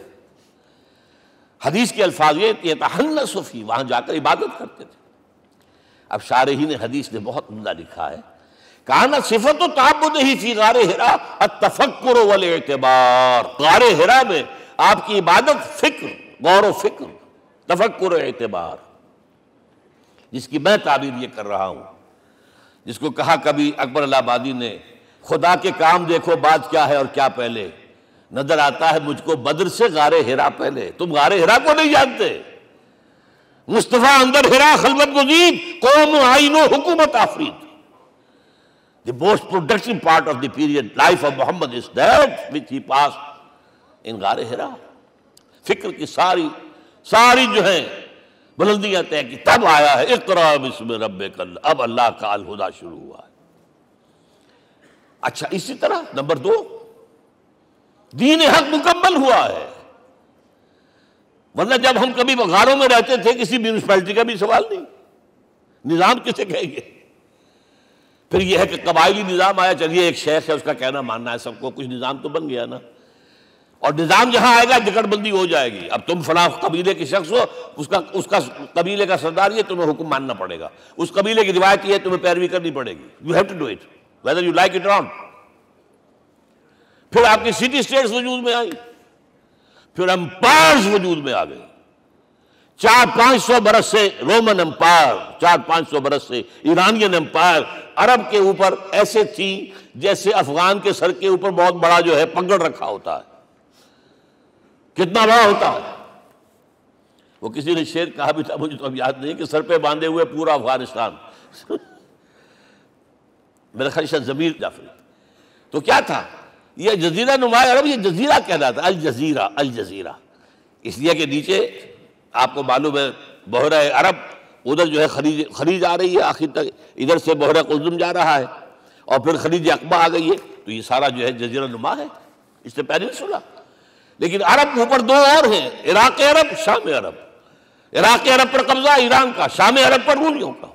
حدیث کے الفاظ یہ یتحنث فی، وہاں جا کر عبادت کرتے تھے۔ اب شارحین حدیث نے بہت عمدہ لکھا ہے، کان صفت تعبدہ فی غار حرا التفکر والاعتبار، غار حرا میں آپ کی عبادت فکر، غور و فکر، تفکر و اعتبار، جس کی میں تعبیر یہ کر رہا ہوں، جس کو کہا کبھی اکبر الہ آبادی نے، خدا کے کام دیکھو بعد کیا ہے اور کیا پہلے، نظر آتا ہے مجھ کو بدر سے غار حرا پہلے۔ تم غار حرا کو نہیں جانتے، مصطفیٰ اندر حرا خلوت گزید، قوم آئین و حکومت آفرید۔ The most productive part of the period life of Muhammad is that which he passed in غار حرا۔ فکر کی ساری جو ہیں بلندیاں طے کی، تب آیا ہے اقرأ بسم ربک، اب اللہ کا الہدیٰ شروع ہوا ہے۔ اچھا، اسی طرح نمبر 2، دین حق مکمل ہوا ہے، ورنہ جب ہم کبھی غاروں میں رہتے تھے کسی میونسپلٹی کا بھی سوال نہیں، نظام کسے کہیں گے؟ پھر یہ ہے کہ قبائلی نظام آیا، چلیے ایک شیخ ہے اس کا کہنا ماننا ہے سب کو، کچھ نظام تو بن گیا نا، اور نظام جہاں آئے گا جکڑ بندی ہو جائے گی۔ اب تم فلاں قبیلے کے شخص ہو، اس کا قبیلے کا سردار یہ، تمہیں حکم ماننا پڑے گا، اس قبیلے کی روایت یہ ہے، تمہیں پیروی کرنی پڑے گی، you have to do it whether you like it or not۔ پھر آپ کی سٹی اسٹیٹس وجود میں آئی، پھر امپائرز وجود میں آ گئے، 400-500 برس سے رومن امپائر، 400-500 برس سے ایرانین امپائر عرب کے اوپر ایسے تھی جیسے افغان کے سر کے اوپر بہت بڑا جو ہے پگڑ رکھا ہوتا ہے۔ کتنا بڑا ہوتا ہے؟ وہ کسی نے شعر کہا بھی تھا، مجھے تو اب یاد نہیں، کہ سر پہ باندھے ہوئے پورا افغانستان، میرا خیال ہے ضمیر جعفری۔ تو کیا تھا یہ جزیرہ نما عرب، یہ جزیرہ کہلاتا، الجزیرہ، الجزیرہ، اس لیے کہ نیچے آپ کو معلوم ہے بحیرہ عرب، ادھر جو ہے خلیج آ رہی ہے آخر تک، ادھر سے بحیرہ قلزم جا رہا ہے، اور پھر خلیج عقبہ آ گئی ہے، تو یہ سارا جو ہے جزیرہ نما ہے، اس سے پیننسولا۔ لیکن عرب اوپر 2 اور ہیں، عراق عرب، شام عرب۔ عراق عرب پر قبضہ ایران کا، شام عرب پر رومیوں کا۔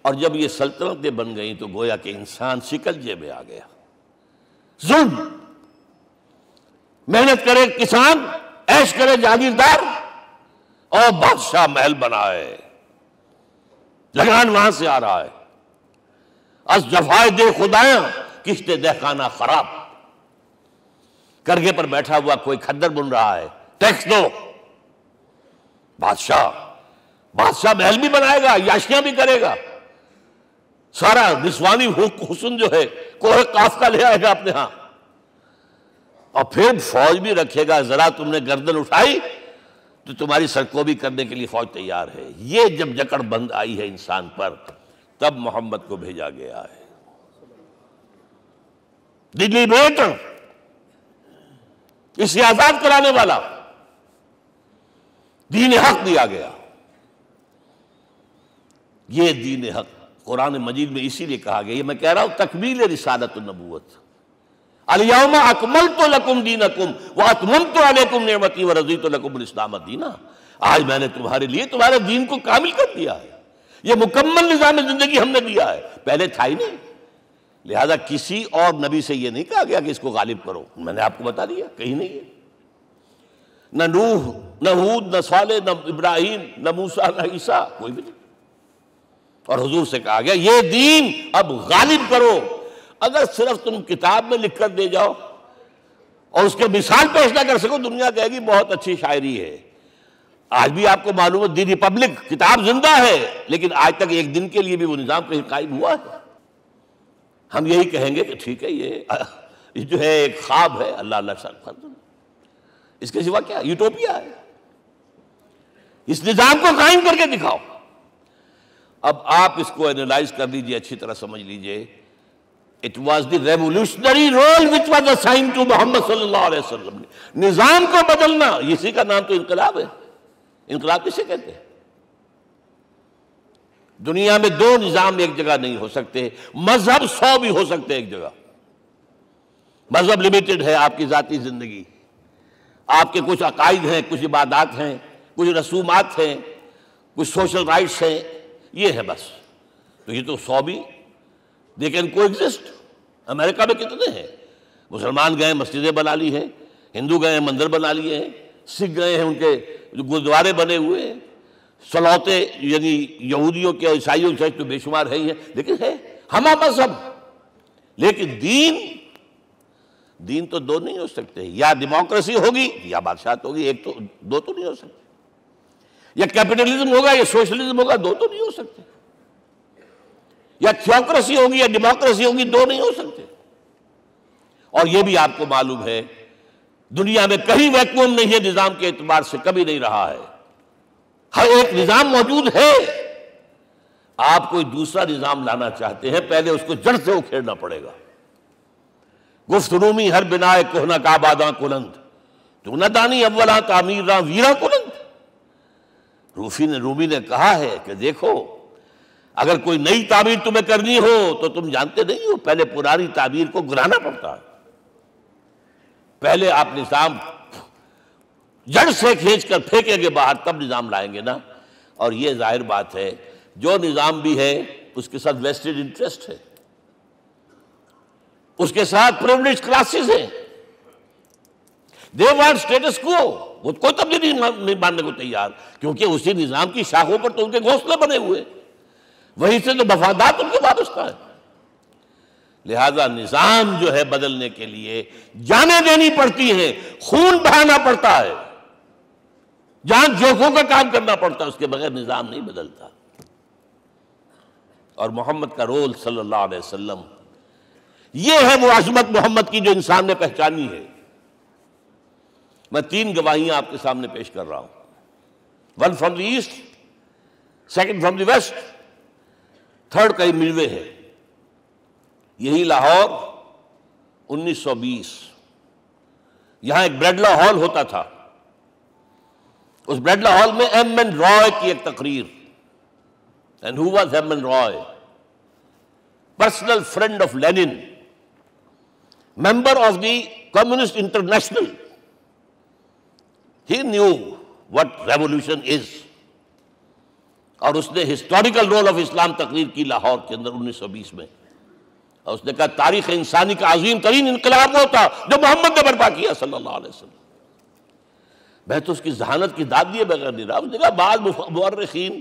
اور جب یہ سلطنتیں بن گئیں تو گویا کہ انسان شکنجے میں آ گیا، ظلم، محنت کرے کسان، عیش کرے جاگیردار، اور بادشاہ محل بنائے، لگان وہاں سے آ رہا ہے، از جفائے دے خدایاں کشتے دہقانہ خراب، کرگے پر بیٹھا ہوا کوئی کھدر بن رہا ہے، ٹیکس دو، بادشاہ محل بھی بنائے گا، عیاشیاں بھی کرے گا، سارا نسوانی حسن جو ہے کوہ قاف کا لے آئے گا اپنے ہاں، اور پھر فوج بھی رکھے گا، ذرا تم نے گردن اٹھائی تو تمہاری سرکوبی کرنے کے لیے فوج تیار ہے۔ یہ جب جکڑ بند آئی ہے انسان پر، تب محمد کو بھیجا گیا ہے، دلی بیٹر، اسے آزاد کرانے والا، دین حق دیا گیا۔ یہ دین حق قرآن مجید میں اسی لیے کہا گیا، یہ میں کہہ رہا ہوں تکمیل رسالت النبوت، الیوم اکملت لکم دینکم واتممت علیکم نعمتی ورضیت لکم الاسلام دینا۔ آج میں نے تمہارے لیے تمہارے دین کو کامل کر دیا ہے، یہ مکمل نظام زندگی ہم نے دیا ہے، پہلے تھا ہی نہیں۔ لہذا کسی اور نبی سے یہ نہیں کہا گیا کہ اس کو غالب کرو، میں نے آپ کو بتا دیا کہیں نہیں ہے، نہ نوح، نہ ہود، نہ صالح، نہ ابراہیم، نہ موسیٰ، نہ عیسیٰ، کوئی بھی نہیں۔ اور حضور سے کہا گیا یہ دین اب غالب کرو۔ اگر صرف تم کتاب میں لکھ کر دے جاؤ اور اس کے مثال پیش نہ کر سکو، دنیا کہے گی بہت اچھی شاعری ہے، آج بھی آپ کو معلوم ہے دی ریپبلک کتاب زندہ ہے، لیکن آج تک ایک دن کے لیے بھی وہ نظام کہیں قائم ہوا ہے؟ ہم یہی کہیں گے کہ ٹھیک ہے، یہ جو ہے ایک خواب ہے، اللہ اللہ فرض، اس کے سوا کیا یوٹوپیا ہے؟ اس نظام کو قائم کر کے دکھاؤ۔ اب آپ اس کو اینالائز کر لیجئے، اچھی طرح سمجھ لیجئے۔ It was the revolutionary role which was assigned to محمد صلی اللہ علیہ وسلم۔ نظام کو بدلنا، اسی کا نام تو انقلاب ہے۔ انقلاب کسے کہتے ہیں؟ دنیا میں دو نظام ایک جگہ نہیں ہو سکتے، مذہب 100 بھی ہو سکتے ایک جگہ۔ مذہب لمیٹڈ ہے، آپ کی ذاتی زندگی، آپ کے کچھ عقائد ہیں، کچھ عبادات ہیں، کچھ رسومات ہیں، کچھ سوشل رائٹس ہیں، یہ ہے بس۔ تو یہ تو 100 بھی they can coexist۔ امریکہ میں کتنے ہیں؟ مسلمان گئے مسجدیں بنا لی ہیں، ہندو گئے مندر بنا لیے ہیں، سکھ گئے ہیں ان کے گردوارے بنے ہوئے ہیں، سلوتے یعنی یہودیوں کے اور عیسائیوں کے تو بے شمار ہے ہی ہیں، لیکن ہے ہمہ مذہب۔ لیکن دین تو دو نہیں ہو سکتے، یا ڈیموکریسی ہوگی یا بادشاہت ہوگی، ایک تو دو تو نہیں ہو سکتے، یا کیپٹلزم ہوگا یا سوشلزم ہوگا، دو تو نہیں ہو سکتے، یا تھیوکریسی ہوگی یا ڈیموکریسی ہوگی، دو نہیں ہو سکتے۔ اور یہ بھی آپ کو معلوم ہے دنیا میں کہیں ویکوم نہیں ہے نظام کے اعتبار سے، کبھی نہیں رہا ہے، ہر ایک نظام موجود ہے۔ آپ کوئی دوسرا نظام لانا چاہتے ہیں، پہلے اس کو جڑ سے اکھیڑنا پڑے گا۔ گفت رومی ہر بنائے کہنا کعباداں کلند، تو نہ دانی اولاں تعمیر راں ویراں کلند۔ رومی نے کہا ہے کہ دیکھو، اگر کوئی نئی تعبیر تمہیں کرنی ہو تو تم جانتے نہیں ہو پہلے پرانی تعبیر کو گرانا پڑتا ہے، پہلے آپ نظام جڑ سے کھینچ کر پھینکیں گے باہر، تب نظام لائیں گے نا۔ اور یہ ظاہر بات ہے جو نظام بھی ہے اس کے ساتھ ویسٹڈ انٹرسٹ ہے، اس کے ساتھ پریولیج کلاسز ہیں، دے وانٹ سٹیٹس کو، وہ کوئی تبدیلی نہیں ماننے کو تیار، کیونکہ اسی نظام کی شاخوں پر تو ان کے گھونسلے بنے ہوئے، وہیں سے تو مفادات ان کے وابستہ ہے۔ لہذا نظام جو ہے بدلنے کے لیے جانیں دینی پڑتی ہیں، خون بہانا پڑتا ہے، جان جوکھوں کا کام کرنا پڑتا ہے، اس کے بغیر نظام نہیں بدلتا۔ اور محمد کا رول صلی اللہ علیہ وسلم، یہ ہے وہ عظمت محمد کی جو انسان نے پہچانی ہے۔ میں 3 گواہیاں آپ کے سامنے پیش کر رہا ہوں، 1 from the east, 2 from the west, 3 کئی ملوے ہے۔ یہی لاہور 1920، یہاں ایک بریڈلا ہال ہوتا تھا، اس بریڈلا ہال میں ایم این رائے کی ایک تقریر۔ And who was M N Roy? Personal friend of Lenin, member of the Communist International. He knew what revolution is۔ اور اس نے ہسٹوریکل رول آف اسلام تقریر کی لاہور کے اندر 1920 میں، اور اس نے کہا تاریخ انسانی کا عظیم ترین انقلاب وہ تھا جو محمد نے برپا کیا صلی اللہ علیہ وسلم۔ میں تو اس کی ذہانت کی داد دیے بغیر نہیں رہا۔ اس نے کہا بعض مورخین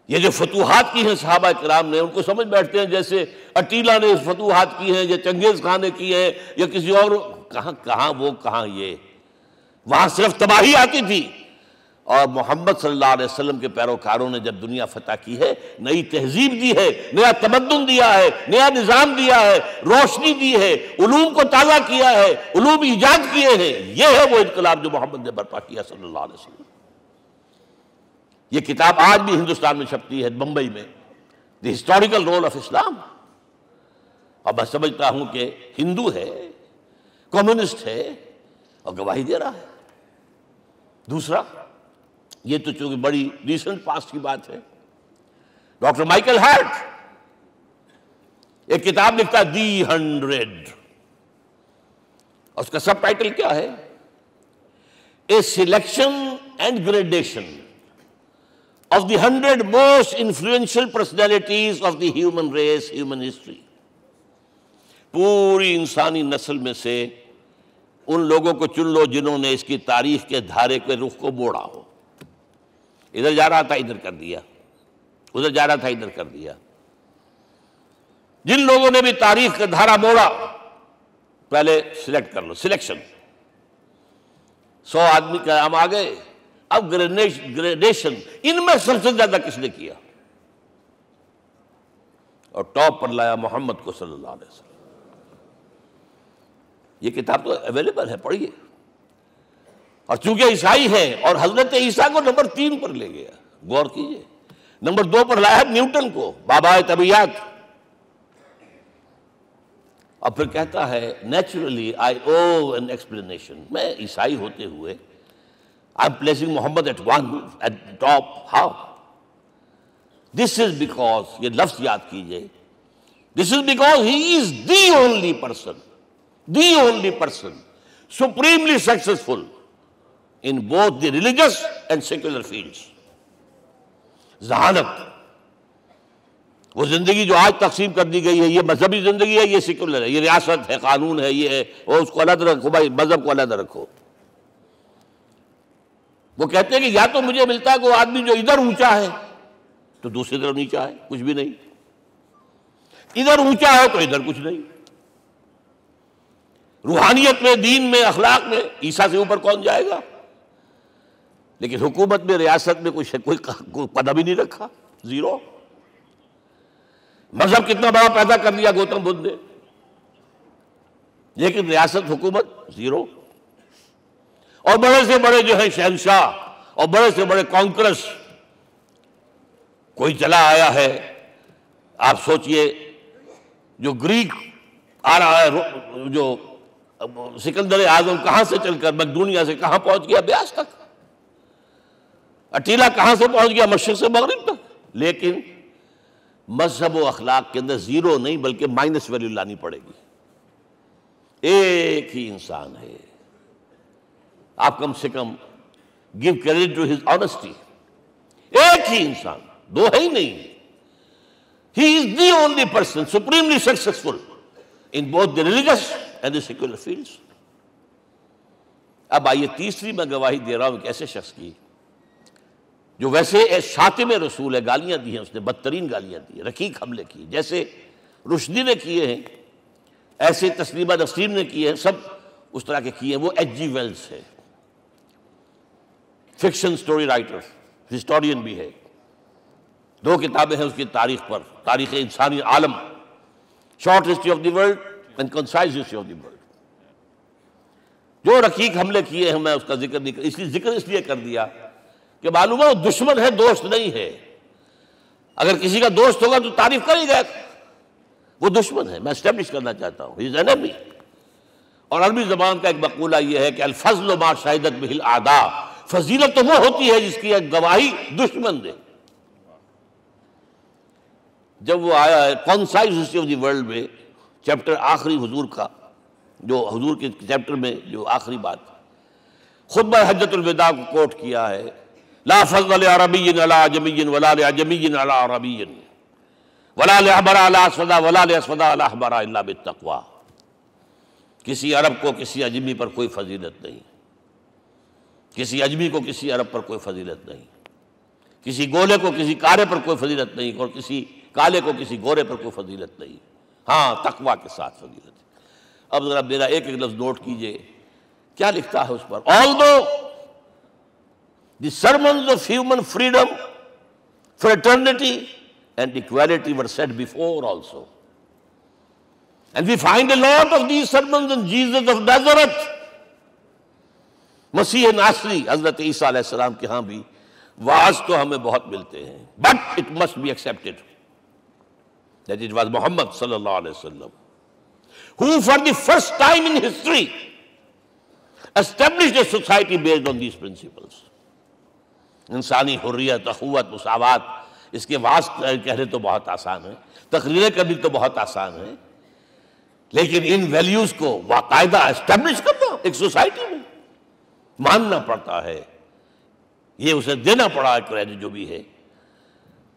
یہ جو فتوحات کی ہیں صحابہ کرام نے، ان کو سمجھ بیٹھتے ہیں جیسے اٹیلا نے فتوحات کی ہیں یا چنگیز خان نے کی ہیں یا کسی اور، کہاں وہ کہاں یہ، وہاں صرف تباہی آتی تھی۔ اور محمد صلی اللہ علیہ وسلم کے پیروکاروں نے جب دنیا فتح کی ہے، نئی تہذیب دی ہے، نیا تمدن دیا ہے، نیا نظام دیا ہے، روشنی دی ہے، علوم کو تازہ کیا ہے، علوم ایجاد کیے ہیں۔ یہ ہے وہ انقلاب جو محمد نے برپا کیا صلی اللہ علیہ وسلم۔ یہ کتاب آج بھی ہندوستان میں چھپتی ہے، بمبئی میں، دی ہسٹوریکل رول آف اسلام۔ اور میں سمجھتا ہوں کہ ہندو ہے، کمیونسٹ ہے اور گواہی دے رہا ہے۔ دوسرا، یہ تو چونکہ بڑی ریسنٹ پاسٹ کی بات ہے، ڈاکٹر مائیکل ہارٹ ایک کتاب لکھتا ہے دی 100، اور اس کا سب ٹائٹل کیا ہے؟ A selection and gradation of the 100 most influential personalities of the human race, human history. پوری انسانی نسل میں سے ان لوگوں کو چن لو جنہوں نے اس کی تاریخ کے دھارے کے رخ کو موڑا ہو۔ ادھر جا رہا تھا ادھر کر دیا، ادھر جا رہا تھا ادھر کر دیا۔ جن لوگوں نے بھی تاریخ کا دھارا موڑا، پہلے سلیکٹ کر لو، سلیکشن۔ 100 آدمی کا ہم آ گئے، اب گریڈیشن ان میں سب سے زیادہ کس نے کیا؟ اور ٹاپ پر لایا محمد کو صلی اللہ علیہ وسلم. یہ کتاب تو اویلیبل ہے، پڑھیے. اور چونکہ عیسائی ہے اور حضرت عیسیٰ کو نمبر 3 پر لے گیا، غور کیجئے. نمبر 2 پر لایا نیوٹن کو، بابائے طبیعت. اور پھر کہتا ہے naturally I owe an explanation. میں عیسائی ہوتے ہوئے I am placing Muhammad at top. How? This is because, یہ لفظ یاد کیجئے، this is because he is the only person supremely successful in both the religious and secular fields. ذہانت، وہ زندگی جو آج تقسیم کر دی گئی ہے، یہ مذہبی زندگی ہے، یہ سیکولر ہے، یہ ریاست ہے، قانون ہے، یہ ہے، اور اس کو علیحدہ رکھو بھائی، مذہب کو علیحدہ رکھو. وہ کہتے ہیں کہ یا تو مجھے ملتا ہے کہ وہ آدمی جو ادھر اونچا ہے تو دوسری طرف نیچا ہے، کچھ بھی نہیں. ادھر اونچا ہے تو ادھر کچھ نہیں. روحانیت میں، دین میں، اخلاق میں عیسیٰ سے اوپر کون جائے گا؟ لیکن حکومت میں، ریاست میں کوئی قدم ہی نہیں رکھا، زیرو. مذہب کتنا بڑا پیدا کر دیا گوتم بدھ نے، لیکن ریاست، حکومت زیرو. اور بڑے سے بڑے جو ہے شہنشاہ اور بڑے سے بڑے کانکرس کوئی چلا آیا ہے. آپ سوچئے جو گریک آ رہا ہے، جو سکندر اعظم کہاں سے چل کر مقدونیہ سے کہاں پہنچ گیا؟ بیاس تک. اٹیلا کہاں سے پہنچ گیا؟ مشرق سے مغرب تک. لیکن مذہب و اخلاق کے اندر زیرو نہیں بلکہ مائنس ویلیو لانی پڑے گی. ایک ہی انسان ہے. آپ کم سے کم give credit to his honesty. ایک ہی انسان، دو ہے ہی نہیں. He is the only person supremely successful in both the religious and the secular fields. اب آئیے تیسری میں گواہی دے رہا ہوں ایک ایسے شخص کی جو ویسے شاتم رسول ہے، گالیاں دی ہیں اس نے، بدترین گالیاں دی ہیں، رقیق حملے کیے، جیسے رشدی نے کیے ہیں ایسے تسلیمہ نسرین نے کیے ہیں، سب اس طرح کے کیے ہیں. وہ ایچ جی ویلز ہے، فکشن سٹوری رائٹر، ہسٹورین بھی ہے. 2 کتابیں ہیں اس کی تاریخ پر، تاریخ انسانی عالم، short history of the world and concise history of the world. جو رقیق حملے کیے ہیں میں اس کا ذکر نہیں اس لیے کر دیا کہ معلوم ہے وہ دشمن ہے، دوست نہیں ہے. اگر کسی کا دوست ہوگا تو تعریف کر ہی گا. وہ دشمن ہے، میں اسٹیبلش کرنا چاہتا ہوں. He is enemy. اور عربی زبان کا ایک مقولہ یہ ہے کہ الفضل ما شہدت بہ الاعداء. فضیلت تو وہ ہوتی ہے جس کی گواہی دشمن دے. جب وہ آیا ہے concise history of the world میں، چیپٹر آخری حضور کا، جو حضور کے چیپٹر میں جو آخری بات خطبہ حجۃ الوداع کو کوٹ کیا ہے، لا فضل لعربی علی عجمی ولا لعجمی علی عربی ولا لأحمر علی اسود ولا لأسود علی احمر الا بالتقوی. کسی عرب کو کسی عجمی پر کوئی فضیلت نہیں، کسی عجمی کو کسی عرب پر کوئی فضیلت نہیں، کسی گولے کو کسی کالے پر کوئی فضیلت نہیں، اور کسی کالے کو کسی گورے پر کوئی فضیلت نہیں. ہاں، تقوی کے ساتھ فضیلت ہے. اب ذرا میرا ایک ایک لفظ نوٹ کیجئے، کیا لکھتا ہے اس پر. Although the sermons of human freedom, fraternity and equality were said before also, and we find a lot of these sermons in Jesus of Nazareth. مسیح ناصری حضرت عیسیٰ علیہ السلام کے ہاں بھی واعظ تو ہمیں بہت ملتے ہیں، but it must be accepted that it was Muhammad صلی اللہ علیہ وسلم who for the first time in history established a society based on these principles. انسانی حریت، اخوت، مساوات، اس کے واعظ کہنے تو بہت آسان ہے، تقریریں کرنی تو بہت آسان ہے، لیکن ان ویلیوز کو باقاعدہ اسٹیبلش کرنا ایک سوسائٹی میں ماننا پڑتا ہے. یہ اسے دینا پڑا کریڈٹ جو بھی ہے.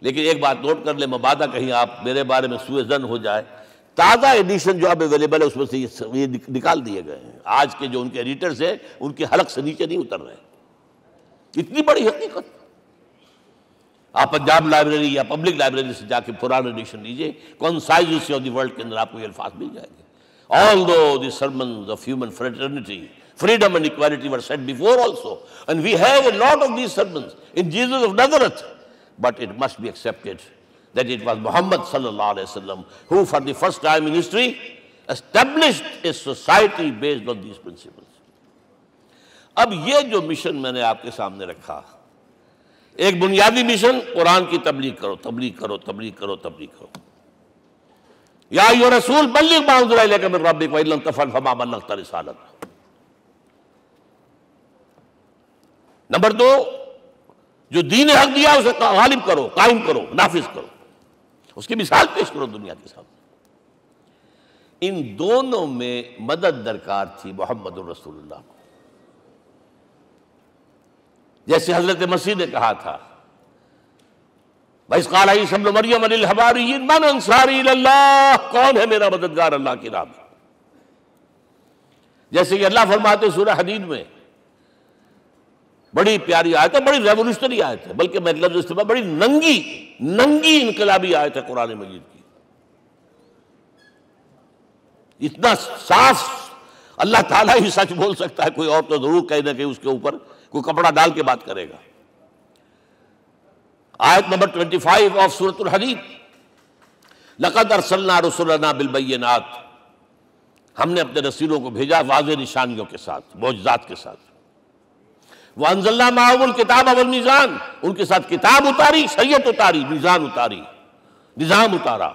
لیکن ایک بات نوٹ کر لیں، مبادہ کہیں آپ میرے بارے میں سوء ظن ہو جائے، تازہ ایڈیشن جو اب اویلیبل ہے اس میں سے یہ نکال دیے گئے ہیں. آج کے جو ان کے ایڈیٹرز ہیں ان کے حلق سے نیچے نہیں اتر رہے. اتنی بڑی حقیقت. آپ پنجاب لائبریری یا پبلک لائبریری سے جا کے پرانا ایڈیشن لیجئے، concise history of the world کے اندر آپ کو یہ الفاظ مل جائیں گے. Although the sermons of human fraternity Freedom and equality were said before also. And we have a lot of these sermons in Jesus of Nazareth. But it must be accepted that it was Muhammad sallallahu alayhi wa sallam who for the first time in history established a society based on these principles. اب یہ جو mission میں نے آپ کے سامنے رکھا، ایک بنیادی مشن قرآن کی تبلیغ کرو، تبلیغ کرو، تبلیغ کرو، تبلیغ کرو. یا ایھا رسول بلغ ما انزل الیک من ربک وان لم تفعل فما بلغت رسالتہ. نمبر 2، جو دین حق دیا اسے غالب کرو، قائم کرو، نافذ کرو، اس کی مثال پیش کرو دنیا کے سامنے. ان دونوں میں مدد درکار تھی محمد الرسول اللہ کو. جیسے حضرت مسیح نے کہا تھا، وَإِذْ قَالَ عِيسَىٰ ابْنُ مَرْيَمَ لِلْحَوَارِيِّينَ مَنْ أَنصَارِي إِلَى اللَّهِ، کون ہے میرا مددگار اللہ کی راہ میں. جیسے کہ اللہ فرماتے سورہ حدید میں، بڑی پیاری آیت ہے، بڑی ریولوشنری آیت ہے، بلکہ میں لفظ استعمال، بڑی ننگی انقلابی آیت ہے قرآن مجید کی. اتنا صاف اللہ تعالیٰ ہی سچ بول سکتا ہے، کوئی اور تو ضرور کہیں نہ کہیں اس کے اوپر کوئی کپڑا ڈال کے بات کرے گا. آیت نمبر 25 آف سورۃ الحدید، لقد ارسلنا رسلنا بالبینات، ہم نے اپنے رسولوں کو بھیجا واضح نشانیوں کے ساتھ، معجزات کے ساتھ. وانزلنا معهم الکتاب والمیزان، ان کے ساتھ کتاب اتاری، شریعت اتاری، میزان اتاری، نظام اتارا.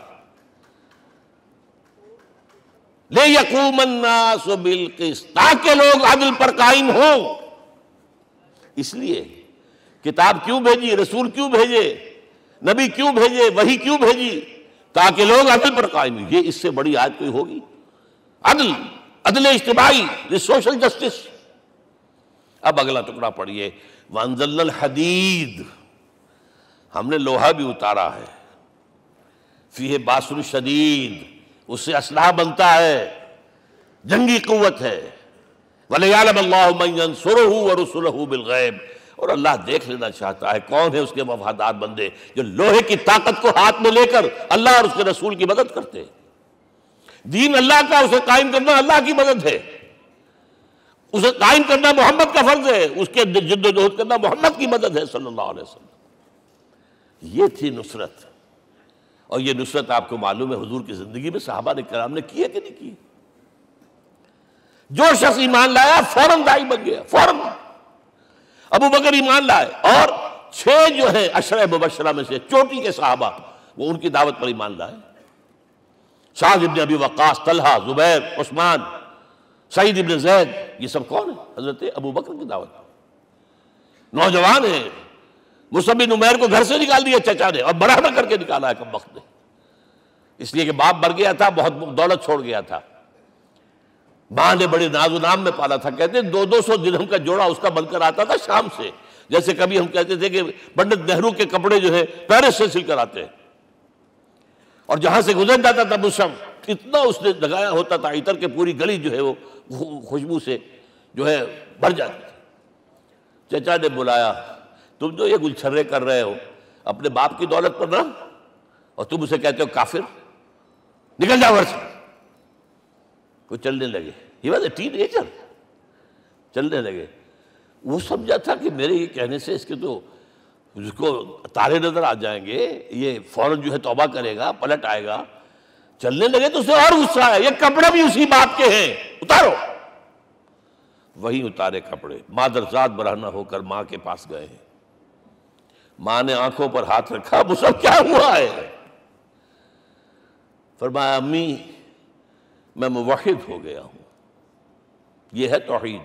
لیقوم الناس بالقسط، تاکہ لوگ عدل پر قائم ہوں. اس لیے کتاب کیوں بھیجی، رسول کیوں بھیجے، نبی کیوں بھیجے، وحی کیوں بھیجی؟ تاکہ لوگ عدل پر قائم ہوں. یہ اس سے بڑی آیت کوئی ہوگی؟ عدل اجتماعی، سوشل جسٹس. اب اگلا ٹکڑا پڑھیے، وانزلنا الحدید، ہم نے لوہا بھی اتارا ہے، فیہ باس شدید، اس سے اسلحہ بنتا ہے، جنگی قوت ہے. وَلِيَعْلَمَ اللَّهُ مَن يَنصُرُهُ وَرُسُلَهُ بِالْغَيْبِ، اور اللہ دیکھ لینا چاہتا ہے کون ہے اس کے وفادار بندے جو لوہے کی طاقت کو ہاتھ میں لے کر اللہ اور اس کے رسول کی مدد کرتے ہیں. دین اللہ کا، اسے قائم کرنا اللہ کی مدد ہے، اسے قائم کرنا محمد کا فرض ہے، اس کے جد و جہد کرنا محمد کی مدد ہے صلی اللہ علیہ وسلم. یہ تھی نصرت. اور یہ نصرت آپ کو معلوم ہے حضور کی زندگی میں صحابہ نے کرام نے کی ہے کہ نہیں کی؟ جو شخص ایمان لایا فوراً داعی بن گیا، فوراً. ابو بکر ایمان لائے، اور 6 جو ہیں عشرہ مبشرہ میں سے چوٹی کے صحابہ، وہ ان کی دعوت پر ایمان لائے. سعد ابن ابی وقاص، طلحہ، زبیر، عثمان، سعید ابن زید، یہ سب کون ہیں؟ حضرت ابو بکر کی دعوت. نوجوان ہیں. مصعب بن عمیر کو گھر سے نکال دیا چچا نے، اور برہنہ کر کے نکالا ہے کم وقت نے، اس لیے کہ باپ مر گیا تھا، بہت دولت چھوڑ گیا تھا. ماں نے بڑے ناز و نام میں پالا تھا. کہتے ہیں 200 درہم کا جوڑا اس کا بن کر آتا تھا شام سے. جیسے کبھی ہم کہتے تھے کہ پنڈت نہرو کے کپڑے جو ہے پیرس سے سل کر آتے ہیں، اور جہاں سے گزر جاتا تھا مصعب، اتنا اس نے لگایا ہوتا تھا عطر کے پوری گلی جو ہے وہ خوشبو سے جو ہے بھر جاتی تھی. چچا نے بلایا، تم جو یہ گلچھرے کر رہے ہو اپنے باپ کی دولت پر نہ، اور تم اسے کہتے ہو کافر، نکل جاؤ گھر سے. وہ چلنے لگے. He was a teenager. چلنے لگے. وہ سمجھا تھا کہ میرے یہ کہنے سے اس کے تو اس کو تارے نظر آ جائیں گے، یہ فوراً جو ہے توبہ کرے گا، پلٹ آئے گا. چلنے لگے تو اسے اور غصہ آیا، یہ کپڑے بھی اسی باپ کے ہیں، اتارو. وہی اتارے کپڑے. مادرزاد برہنہ ہو کر ماں کے پاس گئے. ماں نے آنکھوں پر ہاتھ رکھا، وہ سب کیا ہوا ہے؟ فرمایا امی میں موحد ہو گیا ہوں. یہ ہے توحید.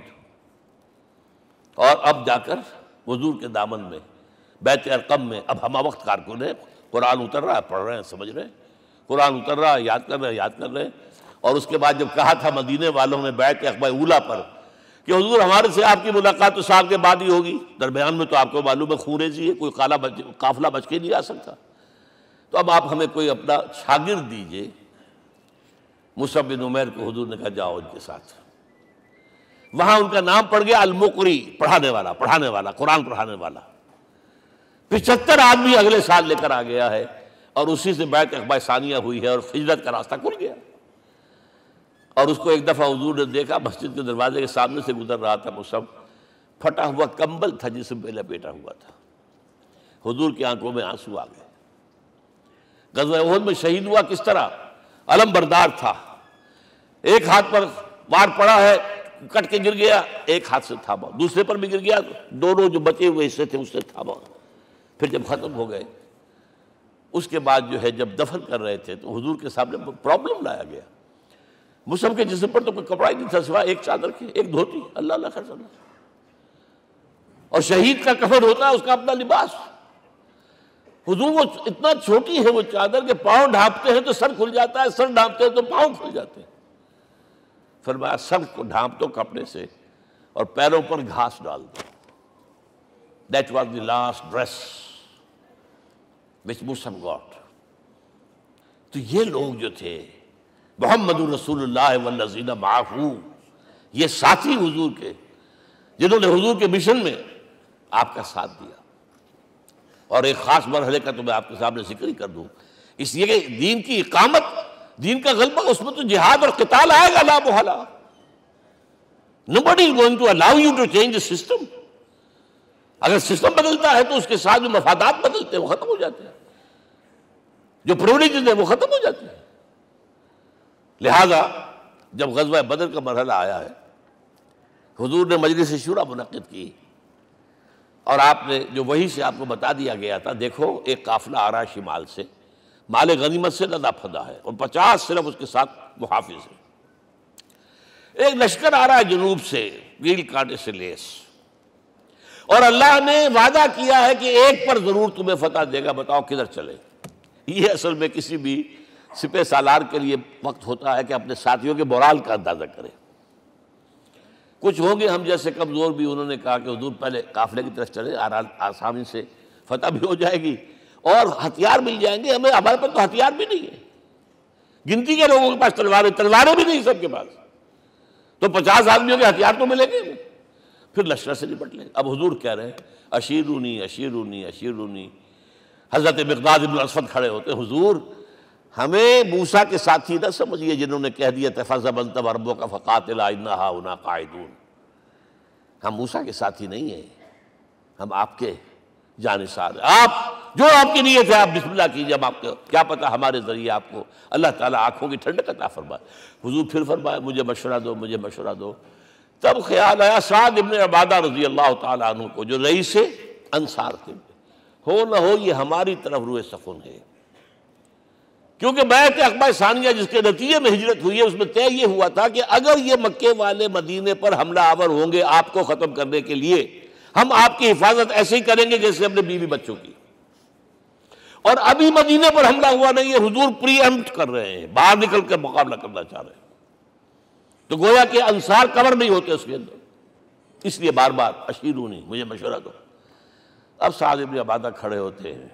اور اب جا کر حضور کے دامن میں بیت ارقم میں اب ہمہ وقت کارکن ہے، قرآن اتر رہا ہے، پڑھ رہے ہیں، سمجھ رہے ہیں، قرآن اتر رہا ہے، یاد کر رہے ہیں. اور اس کے بعد جب کہا تھا مدینے والوں نے بیعت عقبہ اولیٰ پر کہ حضور ہمارے سے آپ کی ملاقات تو سال کے بعد ہی ہوگی، درمیان میں تو آپ کو معلوم ہے خوریزی ہے، کوئی قافلہ بچ کے نہیں آ سکتا، تو اب آپ ہمیں کوئی اپنا شاگرد دیجئے. مصعب بن عمیر کو حضور نے کہا جاؤ ان کے ساتھ. وہاں ان کا نام پڑ گیا المقری، پڑھانے والا، قرآن پڑھانے والا. 75 آدمی اگلے سال لے کر آ گیا ہے، اور اسی سے بیعت عقبہ ثانیہ ہوئی ہے، اور ہجرت کا راستہ کھل گیا. اور اس کو ایک دفعہ حضور نے دیکھا، مسجد کے دروازے کے سامنے سے گزر رہا تھا مصعب، پھٹا ہوا کمبل تھا جس میں لپیٹا ہوا تھا۔ حضور کی آنکھوں میں آنسو آ گئے۔ غزوہ احد میں شہید ہوا کس طرح؟ علم بردار تھا، ایک ہاتھ پر وار پڑا ہے، کٹ کے گر گیا، ایک ہاتھ سے تھاما، دوسرے پر بھی گر گیا، دونوں جو بچے ہوئے حصے تھے اس سے تھاما۔ پھر جب ختم ہو گئے، اس کے بعد جو ہے جب دفن کر رہے تھے تو حضور کے سامنے پرابلم لایا گیا۔ مصعب کے جسم پر تو کوئی کپڑا ہی نہیں تھا سوائے ایک چادر کے، ایک دھوتی، اللہ اللہ خیر صلی اللہ۔ اور شہید کا کفن ہوتا ہے اس کا اپنا لباس۔ حضور وہ اتنا چھوٹی ہے وہ چادر کہ پاؤں ڈھانپتے ہیں تو سر کھل جاتا ہے، سر ڈھانپتے ہیں تو پاؤں کھل جاتے ہیں۔ فرمایا سر کو ڈھانپ دو کپڑے سے اور پیروں پر گھاس ڈال دو۔ That was the last dress which Mus'ab got۔ تو یہ لوگ جو تھے محمد رسول اللہ والذین معہ، یہ ساتھی حضور کے جنہوں نے حضور کے مشن میں آپ کا ساتھ دیا۔ اور ایک خاص مرحلے کا تو میں آپ کے سامنے ذکر ہی کر دوں، اس لیے کہ دین کی اقامت، دین کا غلبہ، اس میں تو جہاد اور قتال آئے گا لا محالہ۔ Nobody is going to allow you to change the system۔ اگر سسٹم بدلتا ہے تو اس کے ساتھ جو مفادات بدلتے ہیں وہ ختم ہو جاتے ہیں، جو پرولیجز ہیں وہ ختم ہو جاتے ہیں۔ لہذا جب غزوہ بدر کا مرحلہ آیا ہے، حضور نے مجلس شورا منعقد کی، اور آپ نے جو وحی سے آپ کو بتا دیا گیا تھا، دیکھو ایک قافلہ آ رہا ہے شمال سے، مال غنیمت سے لدا پھدا ہے، اور 50 صرف اس کے ساتھ محافظ ہیں۔ ایک لشکر آ رہا ہے جنوب سے، گیل کانٹے سے لیس، اور اللہ نے وعدہ کیا ہے کہ ایک پر ضرور تمہیں فتح دے گا، بتاؤ کدھر چلے۔ یہ اصل میں کسی بھی سپہ سالار کے لیے وقت ہوتا ہے کہ اپنے ساتھیوں کے مورال کا اندازہ کرے۔ کچھ ہوں گے ہم جیسے کمزور بھی، انہوں نے کہا کہ حضور پہلے قافلے کی طرف چلے، آسانی سے فتح بھی ہو جائے گی اور ہتھیار مل جائیں گے ہمیں، ہمارے پاس تو ہتھیار بھی نہیں ہے، گنتی کے لوگوں کے پاس تلواریں بھی نہیں سب کے پاس، تو 50 آدمیوں کے ہتھیار تو ملیں گے، پھر لشکر سے نپٹ لیں۔ اب حضور کہہ رہے ہیں اشیرونی اشیرونی اشیرونی۔ حضرت مقداد بن اسود کھڑے ہوتے ہیں، حضور ہمیں موسیٰ کے ساتھی نہ سمجھیے جنہوں نے کہہ دیا فَاذْهَبْ أَنْتَ وَرَبُّكَ فَقَاتِلَا إِنَّا هَاهُنَا قَاعِدُونَ۔ ہم موسیٰ کے ساتھی نہیں ہیں، ہم آپ کے جانثار ہیں، آپ جو آپ کی نیت ہے آپ بسم اللہ کیجیے، اب آپ کو کیا پتا ہمارے ذریعے آپ کو اللہ تعالیٰ آنکھوں کی ٹھنڈک عطا فرمائے۔ حضور پھر فرمایا مجھے مشورہ دو، مجھے مشورہ دو۔ تب خیال آیا سعد ابن عبادہ رضی اللہ تعالیٰ عنہ کو، جو رئیس انصار تھے، ہو نہ ہو یہ ہماری طرف روئے سخن ہے، کیونکہ بیعت عقبہ ثانیہ جس کے نتیجے میں ہجرت ہوئی ہے اس میں طے یہ ہوا تھا کہ اگر یہ مکے والے مدینے پر حملہ آور ہوں گے آپ کو ختم کرنے کے لیے، ہم آپ کی حفاظت ایسے ہی کریں گے جیسے اپنے بیوی بچوں کی۔ اور ابھی مدینے پر حملہ ہوا نہیں ہے، حضور پری ایمپٹ کر رہے ہیں، باہر نکل کے مقابلہ کرنا چاہ رہے ہیں، تو گویا کہ انصار کور نہیں ہوتے اس کے اندر، اس لیے بار بار اشیرونی، مجھے مشورہ دو۔ اب سعد بن عبادہ کھڑے ہوتے ہیں،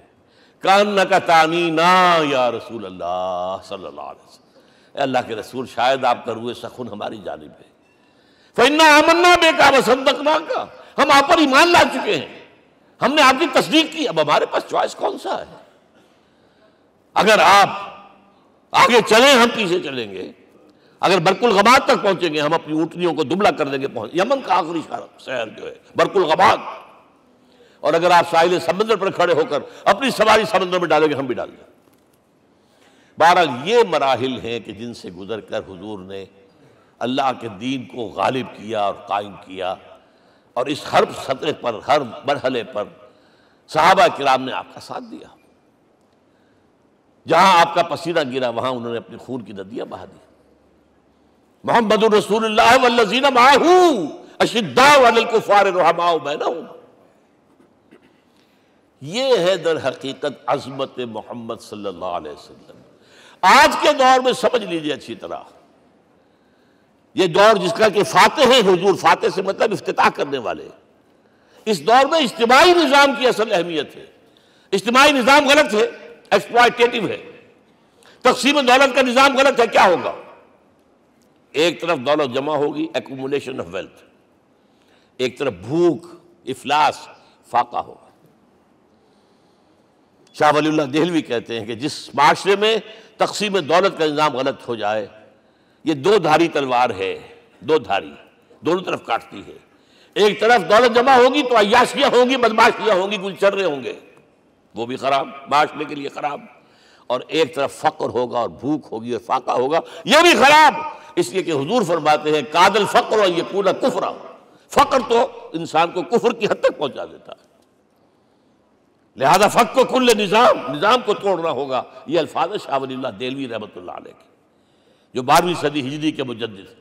کأنک تعنینا یا رسول اللہ صلی اللہ علیہ وسلم، اے اللہ کے رسول شاید آپ کا روئے سخن ہماری جانب ہے، فإنا آمنا بک وصدقناک، ہم آپ پر ایمان لا چکے ہیں، ہم نے آپ کی تصدیق کی، اب ہمارے پاس چوائس کون سا ہے؟ اگر آپ آگے چلیں ہم پیچھے چلیں گے، اگر برق الغماد تک پہنچیں گے ہم اپنی اونٹنیوں کو دبلا کر دیں گے، یمن کا آخری شہر جو ہے برق الغماد، اور اگر آپ ساحل سمندر پر کھڑے ہو کر اپنی سواری سمندر میں ڈالیں گے ہم بھی ڈال دیں۔ بہرحال یہ مراحل ہیں کہ جن سے گزر کر حضور نے اللہ کے دین کو غالب کیا اور قائم کیا، اور اس ہر سطح پر، ہر مرحلے پر صحابہ کرام نے آپ کا ساتھ دیا، جہاں آپ کا پسینہ گرا وہاں انہوں نے اپنی خون کی ندیاں بہا دی۔ محمد رسول اللہ والذین معہ اشداء علی الکفار رحماء بینہم، یہ ہے در حقیقت عظمت محمد صلی اللہ علیہ وسلم۔ آج کے دور میں سمجھ لیجیے اچھی طرح، یہ دور جس کا کہ فاتح ہے حضور، فاتح سے مطلب افتتاح کرنے والے، اس دور میں اجتماعی نظام کی اصل اہمیت ہے۔ اجتماعی نظام غلط ہے، ایکسپلائٹیٹو ہے، تقسیم دولت کا نظام غلط ہے، کیا ہوگا؟ ایک طرف دولت جمع ہوگی، ایکومولیشن آف ویلتھ، ایک طرف بھوک، افلاس، فاقہ ہوگا۔ شاہ ولی اللہ دہلوی کہتے ہیں کہ جس معاشرے میں تقسیم دولت کا نظام غلط ہو جائے، یہ دو دھاری تلوار ہے، دو دھاری، دونوں طرف کاٹتی ہے۔ ایک طرف دولت جمع ہوگی تو عیاشیاں ہوں گی، بدماشیاں ہوں گی، گلچرے ہوں گے، وہ بھی خراب، معاشرے کے لیے خراب۔ اور ایک طرف فقر ہوگا اور بھوک ہوگی اور فاقہ ہوگا، یہ بھی خراب۔ اس لیے کہ حضور فرماتے ہیں کاد الفقر و یکون کفرا، فقر تو انسان کو کفر کی حد تک پہنچا دیتا ہے، لہذا فق کو کل نظام کو توڑنا ہوگا۔ یہ الفاظ شاہ ولی اللہ دہلوی رحمۃ اللہ علیہ کے، جو 12ویں صدی ہجری کے مجدد ہیں۔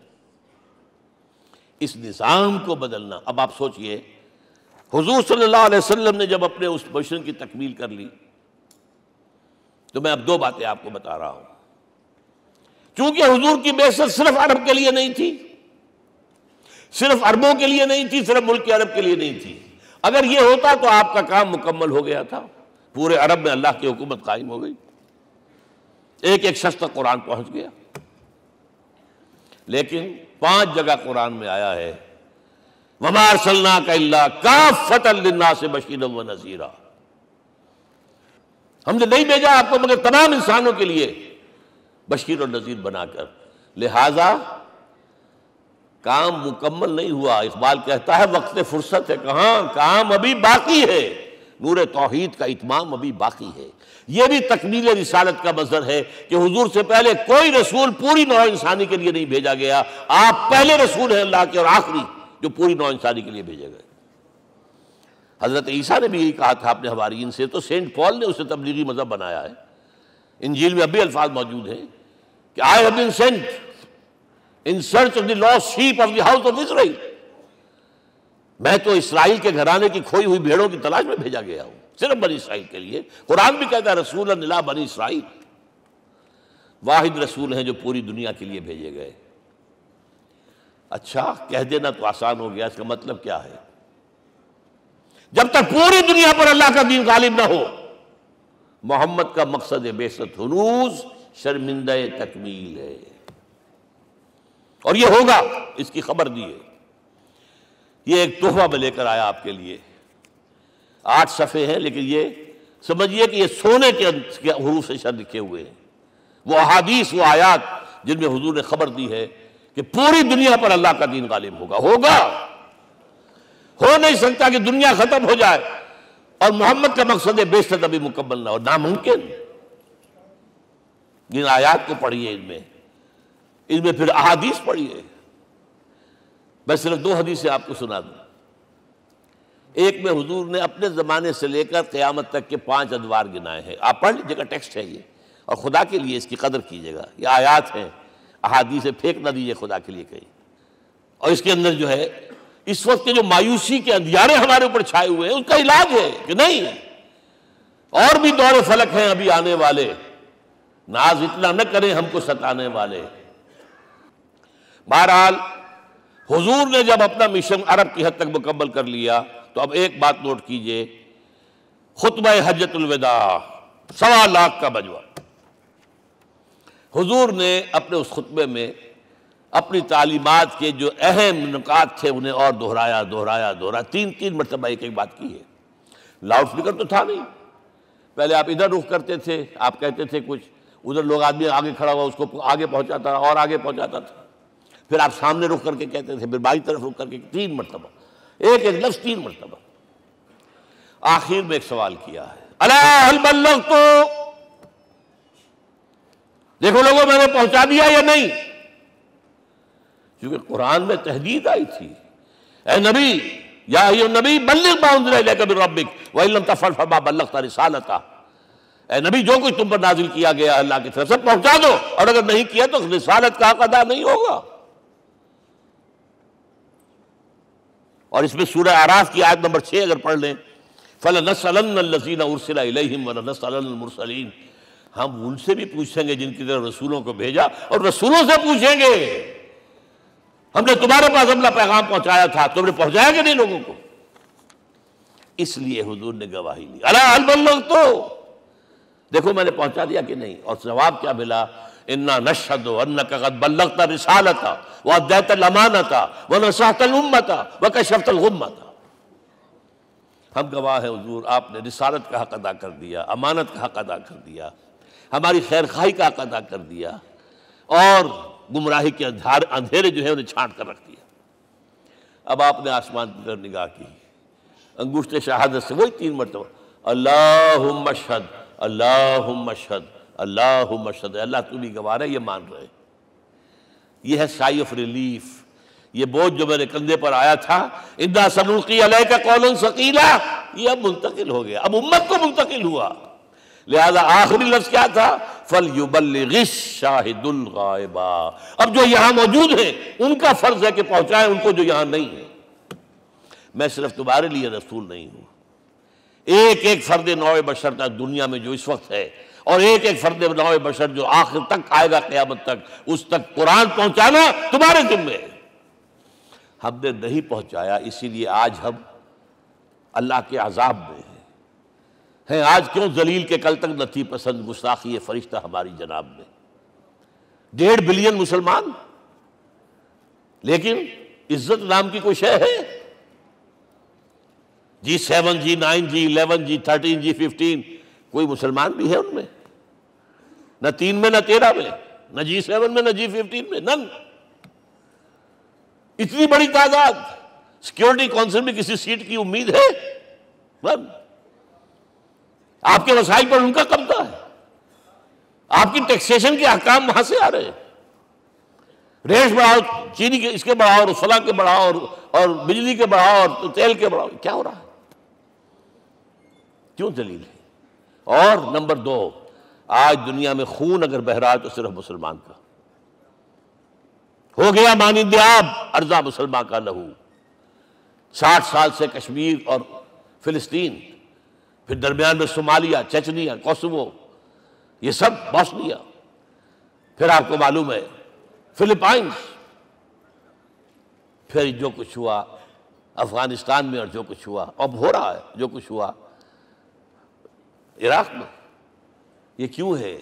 اس نظام کو بدلنا، اب آپ سوچئے حضور صلی اللہ علیہ وسلم نے جب اپنے اس مشن کی تکمیل کر لی، تو میں اب دو باتیں آپ کو بتا رہا ہوں۔ چونکہ حضور کی بعثت صرف عرب کے لیے نہیں تھی، صرف عربوں کے لیے نہیں تھی، صرف ملک عرب کے لیے نہیں تھی۔ اگر یہ ہوتا تو آپ کا کام مکمل ہو گیا تھا، پورے عرب میں اللہ کی حکومت قائم ہو گئی، ایک ایک شخص تک قرآن پہنچ گیا۔ لیکن 5 جگہ قرآن میں آیا ہے وَمَا أَرْسَلْنَاكَ إِلَّا كَافَّةً لِلنَّاسِ بَشِيرًا وَنَذِيرًا، ہم نے نہیں بھیجا آپ کو مگر تمام انسانوں کے لیے بشیر اور نذیر بنا کر۔ لہذا کام مکمل نہیں ہوا۔ اقبال کہتا ہے وقت فرصت ہے کہاں، کام ابھی باقی ہے، نور توحید کا اتمام ابھی باقی ہے۔ یہ بھی تکمیل رسالت کا مظہر ہے کہ حضور سے پہلے کوئی رسول پوری نوع انسانی کے لیے نہیں بھیجا گیا، آپ پہلے رسول ہیں اللہ کے اور آخری جو پوری نوع انسانی کے لیے بھیجے گئے۔ حضرت عیسیٰ نے بھی یہی کہا تھا اپنے حواریین سے، تو سینٹ پال نے اسے تبلیغی مذہب بنایا ہے۔ انجیل میں اب بھی الفاظ موجود ہیں کہ I have been sent in search of the lost sheep of the house of Israel، میں تو اسرائیل کے گھرانے کی کھوئی ہوئی بھیڑوں کی تلاش میں بھیجا گیا ہوں، صرف بنی اسرائیل کے لیے۔ قرآن بھی کہتا ہے رسولا الی بنی اسرائیل، واحد رسول ہیں جو پوری دنیا کے لیے بھیجے گئے۔ اچھا کہہ دینا تو آسان ہو گیا، اس کا مطلب کیا ہے؟ جب تک پوری دنیا پر اللہ کا دین غالب نہ ہو، محمد کا مقصد بعثت ہنوز شرمندہ تکمیل ہے، اور یہ ہوگا، اس کی خبر دی ہے۔ یہ ایک تحفہ میں لے کر آیا آپ کے لیے، 8 صفحے ہیں، لیکن یہ سمجھیے کہ یہ سونے کے حروف سے شر لکھے ہوئے ہیں، وہ احادیث، وہ آیات جن میں حضور نے خبر دی ہے کہ پوری دنیا پر اللہ کا دین غالب ہوگا۔ ہو نہیں سکتا کہ دنیا ختم ہو جائے اور محمد کا مقصد بعثت ابھی مکمل نہ ہو، ناممکن۔ ان آیات کو پڑھیے، ان میں پھر احادیث پڑھیے۔ میں صرف 2 حدیثیں آپ کو سنا دوں۔ ایک میں حضور نے اپنے زمانے سے لے کر قیامت تک کے 5 ادوار گنائے ہیں، آپ پڑھ لیجیے گا، ٹیکسٹ ہے یہ، اور خدا کے لیے اس کی قدر کیجیے گا، یہ آیات ہیں، احادیث پھینک نہ دیجیے خدا کے لیے کہیں۔ اور اس کے اندر جو ہے اس وقت کے جو مایوسی کے اندھیارے ہمارے اوپر چھائے ہوئے ہیں، اس کا علاج ہے کہ نہیں، اور بھی دور فلک ہیں ابھی آنے والے، ناز اتنا نہ کریں ہم کو ستانے والے۔ بہرحال حضور نے جب اپنا مشن عرب کی حد تک مکمل کر لیا تو اب ایک بات نوٹ کیجئے، خطبہ حجۃ الوداع 1.25 لاکھ کا بجوا، حضور نے اپنے اس خطبے میں اپنی تعلیمات کے جو اہم نکات تھے انہیں اور دہرایا 3 مرتبہ ایک بات کی ہے۔ لاؤڈ سپیکر تو تھا نہیں، پہلے آپ ادھر رخ کرتے تھے، آپ کہتے تھے کچھ، ادھر لوگ آدمی آگے کھڑا ہوا اس کو آگے پہنچاتا اور آگے پہنچاتا تھا، پھر آپ سامنے رخ کر کے کہتے تھے، پھر بائیں طرف رخ کر کے 3 مرتبہ، ایک لفظ 3 مرتبہ۔ آخر میں ایک سوال کیا ہے، الا هل بلغت، دیکھو لوگوں میں نے پہنچا دیا یا نہیں؟ کیونکہ قرآن میں تحدید آئی تھی، اے نبی یا ایھا النبی بلغ ما انزل الیک من ربک وان لم تفعل فما بلغت رسالتہ، اے نبی جو کچھ تم پر نازل کیا گیا اللہ کی طرف سے پہنچا دو، اور اگر نہیں کیا تو رسالت کا حق ادا نہیں ہوگا۔ اور اس میں سورہ اعراف کی آیت نمبر 6 اگر پڑھ لیں، فَلَنَسْأَلَنَّ الَّذِينَ أُرْسِلَ إِلَيْهِمْ وَلَنَسْأَلَنَّ الْمُرْسَلِينَ، ہم ان سے بھی پوچھیں گے جن کی طرف رسولوں کو بھیجا، اور رسولوں سے پوچھیں گے ہم نے تمہارے پاس اپنا پیغام پہنچایا تھا، تم نے پہنچایا کہ نہیں لوگوں کو؟ اس لیے حضور نے گواہی لی، الا هل بلغت، دیکھو میں نے پہنچا دیا کہ نہیں؟ اور جواب کیا ملا؟ انا نشہد انک قد بلغت رسالۃ وادیت الامانۃ ونصحت الامۃ وکشفت الغمۃ، ہم گواہ ہیں حضور آپ نے رسالت کا حق ادا کر دیا، امانت کا حق ادا کر دیا، ہماری خیر خواہی کا حق ادا کر دیا، اور گمراہی کے اندھیرے جو ہے انہیں چھانٹ کر رکھ دیا۔ اب آپ نے آسمان کی طرف نگاہ کی، انگشت شہادت سے وہی 3 مرتبہ اللہم اشہد اللہم اشہد اللہم اشہد، اللہ تو بھی گواہ ہے، یہ مان رہے۔ یہ ہے سائی آف ریلیف، یہ بوجھ جو میرے کندھے پر آیا تھا، اِنَّا سَنُلْقِي عَلَيْكَ قَوْلًا ثَقِيلًا، یہ اب منتقل ہو گیا، اب امت کو منتقل ہوا۔ لہذا آخری لفظ کیا تھا؟ فَلْيُبَلِّغِ الشَّاهِدُ الْغَائِبَ، اب جو یہاں موجود ہیں ان کا فرض ہے کہ پہنچائیں ان کو جو یہاں نہیں ہے۔ میں صرف تمہارے لیے رسول نہیں ہوں، ایک ایک فرد نوع بشر تک دنیا میں جو اس وقت ہے، اور ایک ایک فرد نوع بشر جو آخر تک آئے گا قیامت تک، اس تک قرآن پہنچانا تمہارے ذمہ ہے۔ ہم نے نہیں پہنچایا، اسی لیے آج ہم اللہ کے عذاب میں ہیں۔ آج کیوں ذلیل کے کل تک نتی پسند گستاخی فرشتہ ہماری جناب میں، 1.5 بلین مسلمان، لیکن عزت نام کی کوئی شے ہے؟ G7 G9 G11 G13 G15 کوئی مسلمان بھی ہے ان میں؟ نہ 3 میں نہ 13 میں، نہ G7 میں نہ G15 میں، نن۔ اتنی بڑی تعداد، سیکیورٹی کونسل میں کسی سیٹ کی امید ہے؟ نن۔ آپ کے وسائل پر ان کا قبضہ ہے، آپ کی ٹیکسیشن کے احکام وہاں سے آ رہے ہیں۔ ریٹ بڑھاؤ، چینی کے اس کے بڑھاؤ، اور فلاں کے بڑھاؤ، اور بجلی کے بڑھاؤ، اور تیل کے بڑھاؤ، کیا ہو رہا ہے؟ کیوں دلیل ہے؟ اور نمبر 2، آج دنیا میں خون اگر بہ رہا ہے تو صرف مسلمان کا ہو گیا، مانند آب ارضا مسلمان کا لہو۔ 60 سال سے کشمیر اور فلسطین، پھر درمیان میں صومالیہ، چچنیا، کوسوو، یہ سب بوسنیا، پھر آپ کو معلوم ہے فلپائنز، پھر جو کچھ ہوا افغانستان میں، اور جو کچھ ہوا اب ہو رہا ہے، جو کچھ ہوا عراق میں۔ یہ کیوں ہے؟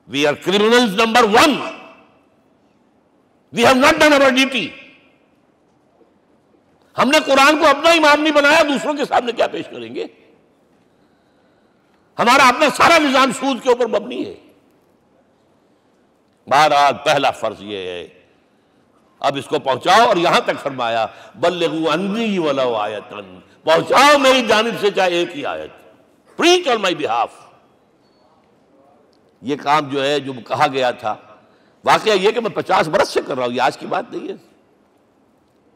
We are criminals number 1. We have not done our duty. ہم نے قرآن کو اپنا امام نہیں بنایا، دوسروں کے سامنے کیا پیش کریں گے؟ ہمارا اپنا سارا نظام سود کے اوپر مبنی ہے۔ بہرحال پہلا فرض یہ ہے، اب اس کو پہنچاؤ، اور یہاں تک فرمایا بلغوا عنی ولو آیۃ، پہنچاؤ میری جانب سے چاہے ایک ہی آیت، preach on my behalf۔ یہ کام جو ہے، جو کہا گیا تھا، واقعہ یہ کہ میں 50 برس سے کر رہا ہوں، یہ آج کی بات نہیں ہے۔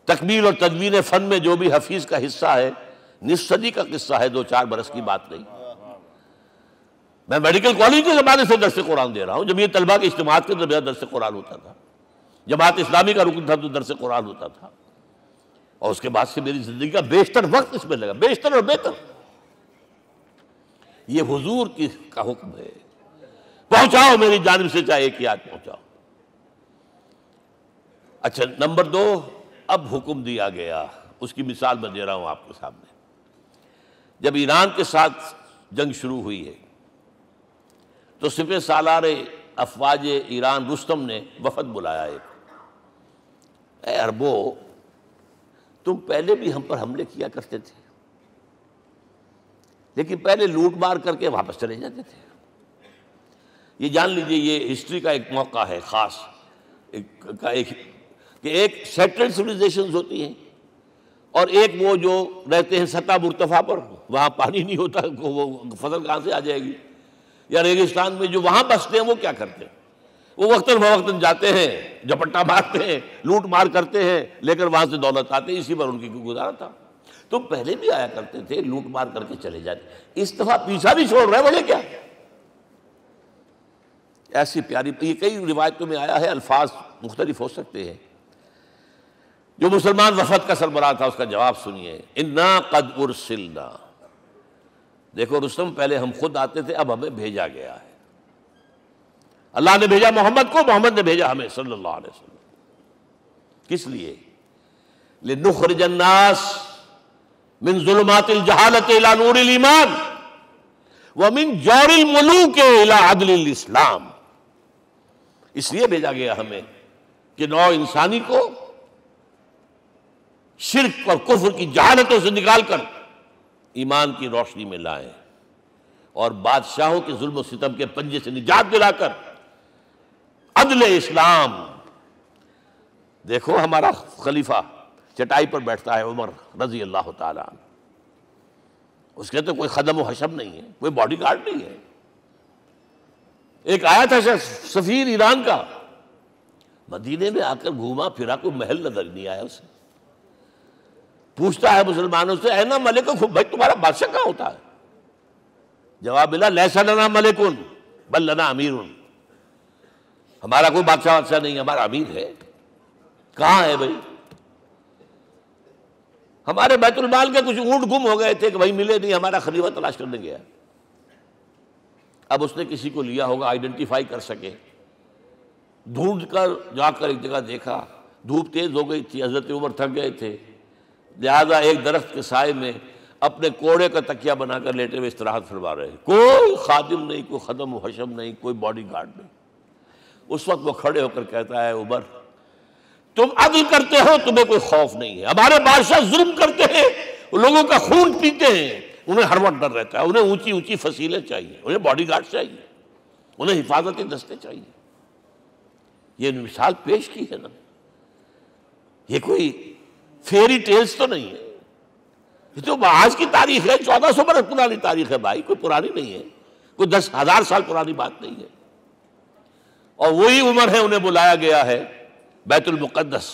تکمیل اور تدوین فن میں جو بھی حفیظ کا حصہ ہے، نصف صدی کا قصہ ہے، 2-4 برس کی بات نہیں۔ میں میڈیکل کالج کے زمانے سے درس قرآن دے رہا ہوں، جب یہ طلبہ کے اجتماعات کے درمیان درس قرآن ہوتا تھا، جماعت اسلامی کا رکن تھا تو درس قرآن ہوتا تھا، اور اس کے بعد سے میری زندگی کا بیشتر وقت اس میں لگا، بیشتر اور بہتر۔ یہ حضور کا حکم ہے، پہنچاؤ میری جانب سے چاہے ایک یاد پہنچاؤ۔ اچھا، نمبر 2، اب حکم دیا گیا، اس کی مثال میں دے رہا ہوں آپ کے سامنے۔ جب ایران کے ساتھ جنگ شروع ہوئی ہے تو سپہ سالار افواج ایران رستم نے وفد بلایا ایک، اے عربو، تم پہلے بھی ہم پر حملے کیا کرتے تھے، لیکن پہلے لوٹ مار کر کے واپس چلے جاتے تھے۔ یہ جان لیجئے، یہ ہسٹری کا ایک موقع ہے خاص، کہ ایک سیٹلڈ سویلائزیشنز ہوتی ہیں، اور ایک وہ جو رہتے ہیں سطح مرتفع پر، وہاں پانی نہیں ہوتا، وہ فصل کہاں سے آ جائے گی، یا ریگستان میں جو وہاں بستے ہیں وہ کیا کرتے ہیں؟ وہ وقتاً فوقتاً جاتے ہیں، جپٹا مارتے ہیں، لوٹ مار کرتے ہیں، لے کر وہاں سے دولت آتے ہیں، اسی پر ان کی گزارا تھا۔ تو پہلے بھی آیا کرتے تھے، لوٹ مار کر کے چلے جاتے، اس دفعہ پیچھا بھی چھوڑ رہے، وجہ کیا؟ ایسی پیاری، یہ کئی روایتوں میں آیا ہے، الفاظ مختلف ہو سکتے ہیں۔ جو مسلمان وفد کا سربراہ تھا اس کا جواب سنیے، انا قد ارسلنا، دیکھو رستم، پہلے ہم خود آتے تھے، اب ہمیں بھیجا گیا ہے۔ اللہ نے بھیجا محمد کو، محمد نے بھیجا ہمیں صلی اللہ علیہ وسلم۔ کس لیے؟ لنخرج الناس من ظلمات الجہالت الى نور الایمان ومن جور الملوک الى عدل الاسلام۔ اس لیے بھیجا گیا ہمیں کہ نوع انسانی کو شرک اور کفر کی جہالتوں سے نکال کر ایمان کی روشنی میں لائیں، اور بادشاہوں کے ظلم و ستم کے پنجے سے نجات دلا کر عدل اسلام. دیکھو ہمارا خلیفہ چٹائی پر بیٹھتا ہے عمر رضی اللہ تعالیٰ عنہ، اس کے تو کوئی خدم و حشم نہیں ہے، کوئی باڈی گارڈ نہیں ہے. ایک آیا تھا سفیر ایران کا، مدینے میں آ کر گھوما پھرا، کوئی محل نظر نہیں آیا اسے. پوچھتا ہے مسلمانوں سے اینا ملککم، بھائی تمہارا بادشاہ کہاں ہوتا ہے؟ جواب ملا لیس لنا ملکن بل لنا امیر، ہمارا کوئی بادشاہ نہیں، ہمارا امیر ہے. کہاں ہے بھائی؟ ہمارے بیت المال کے کچھ اونٹ گم ہو گئے تھے کہ بھائی ملے نہیں، ہمارا خلیفہ تلاش کرنے گیا. اب اس نے کسی کو لیا ہوگا آئیڈینٹیفائی کر سکے، ڈھونڈ کر جا کر ایک جگہ دیکھا، دھوپ تیز ہو گئی تھی، حضرت عمر تھک گئے تھے، لہذا ایک درخت کے سائے میں اپنے کوڑے کا تکیہ بنا کر لیٹے ہوئے استراحت فرما رہے ہیں. کوئی خادم نہیں، کوئی خدم و حشم نہیں، کوئی باڈی گارڈ نہیں. اس وقت وہ کھڑے ہو کر کہتا ہے عمر تم عدل کرتے ہو، تمہیں کوئی خوف نہیں ہے. ہمارے بادشاہ ظلم کرتے ہیں، لوگوں کا خون پیتے ہیں، انہیں ہر وقت ڈر رہتا ہے، انہیں اونچی اونچی فصیلیں چاہیے، انہیں باڈی گارڈ چاہیے، انہیں حفاظتی دستے چاہیے. یہ مثال پیش کی ہے نا، یہ کوئی فیری ٹیلز تو نہیں ہے، یہ تو آج کی تاریخ ہے، 1400 برس پرانی تاریخ ہے بھائی، کوئی پرانی نہیں ہے، کوئی 10,000 سال پرانی بات نہیں ہے. اور وہی عمر ہے، انہیں بلایا گیا ہے بیت المقدس.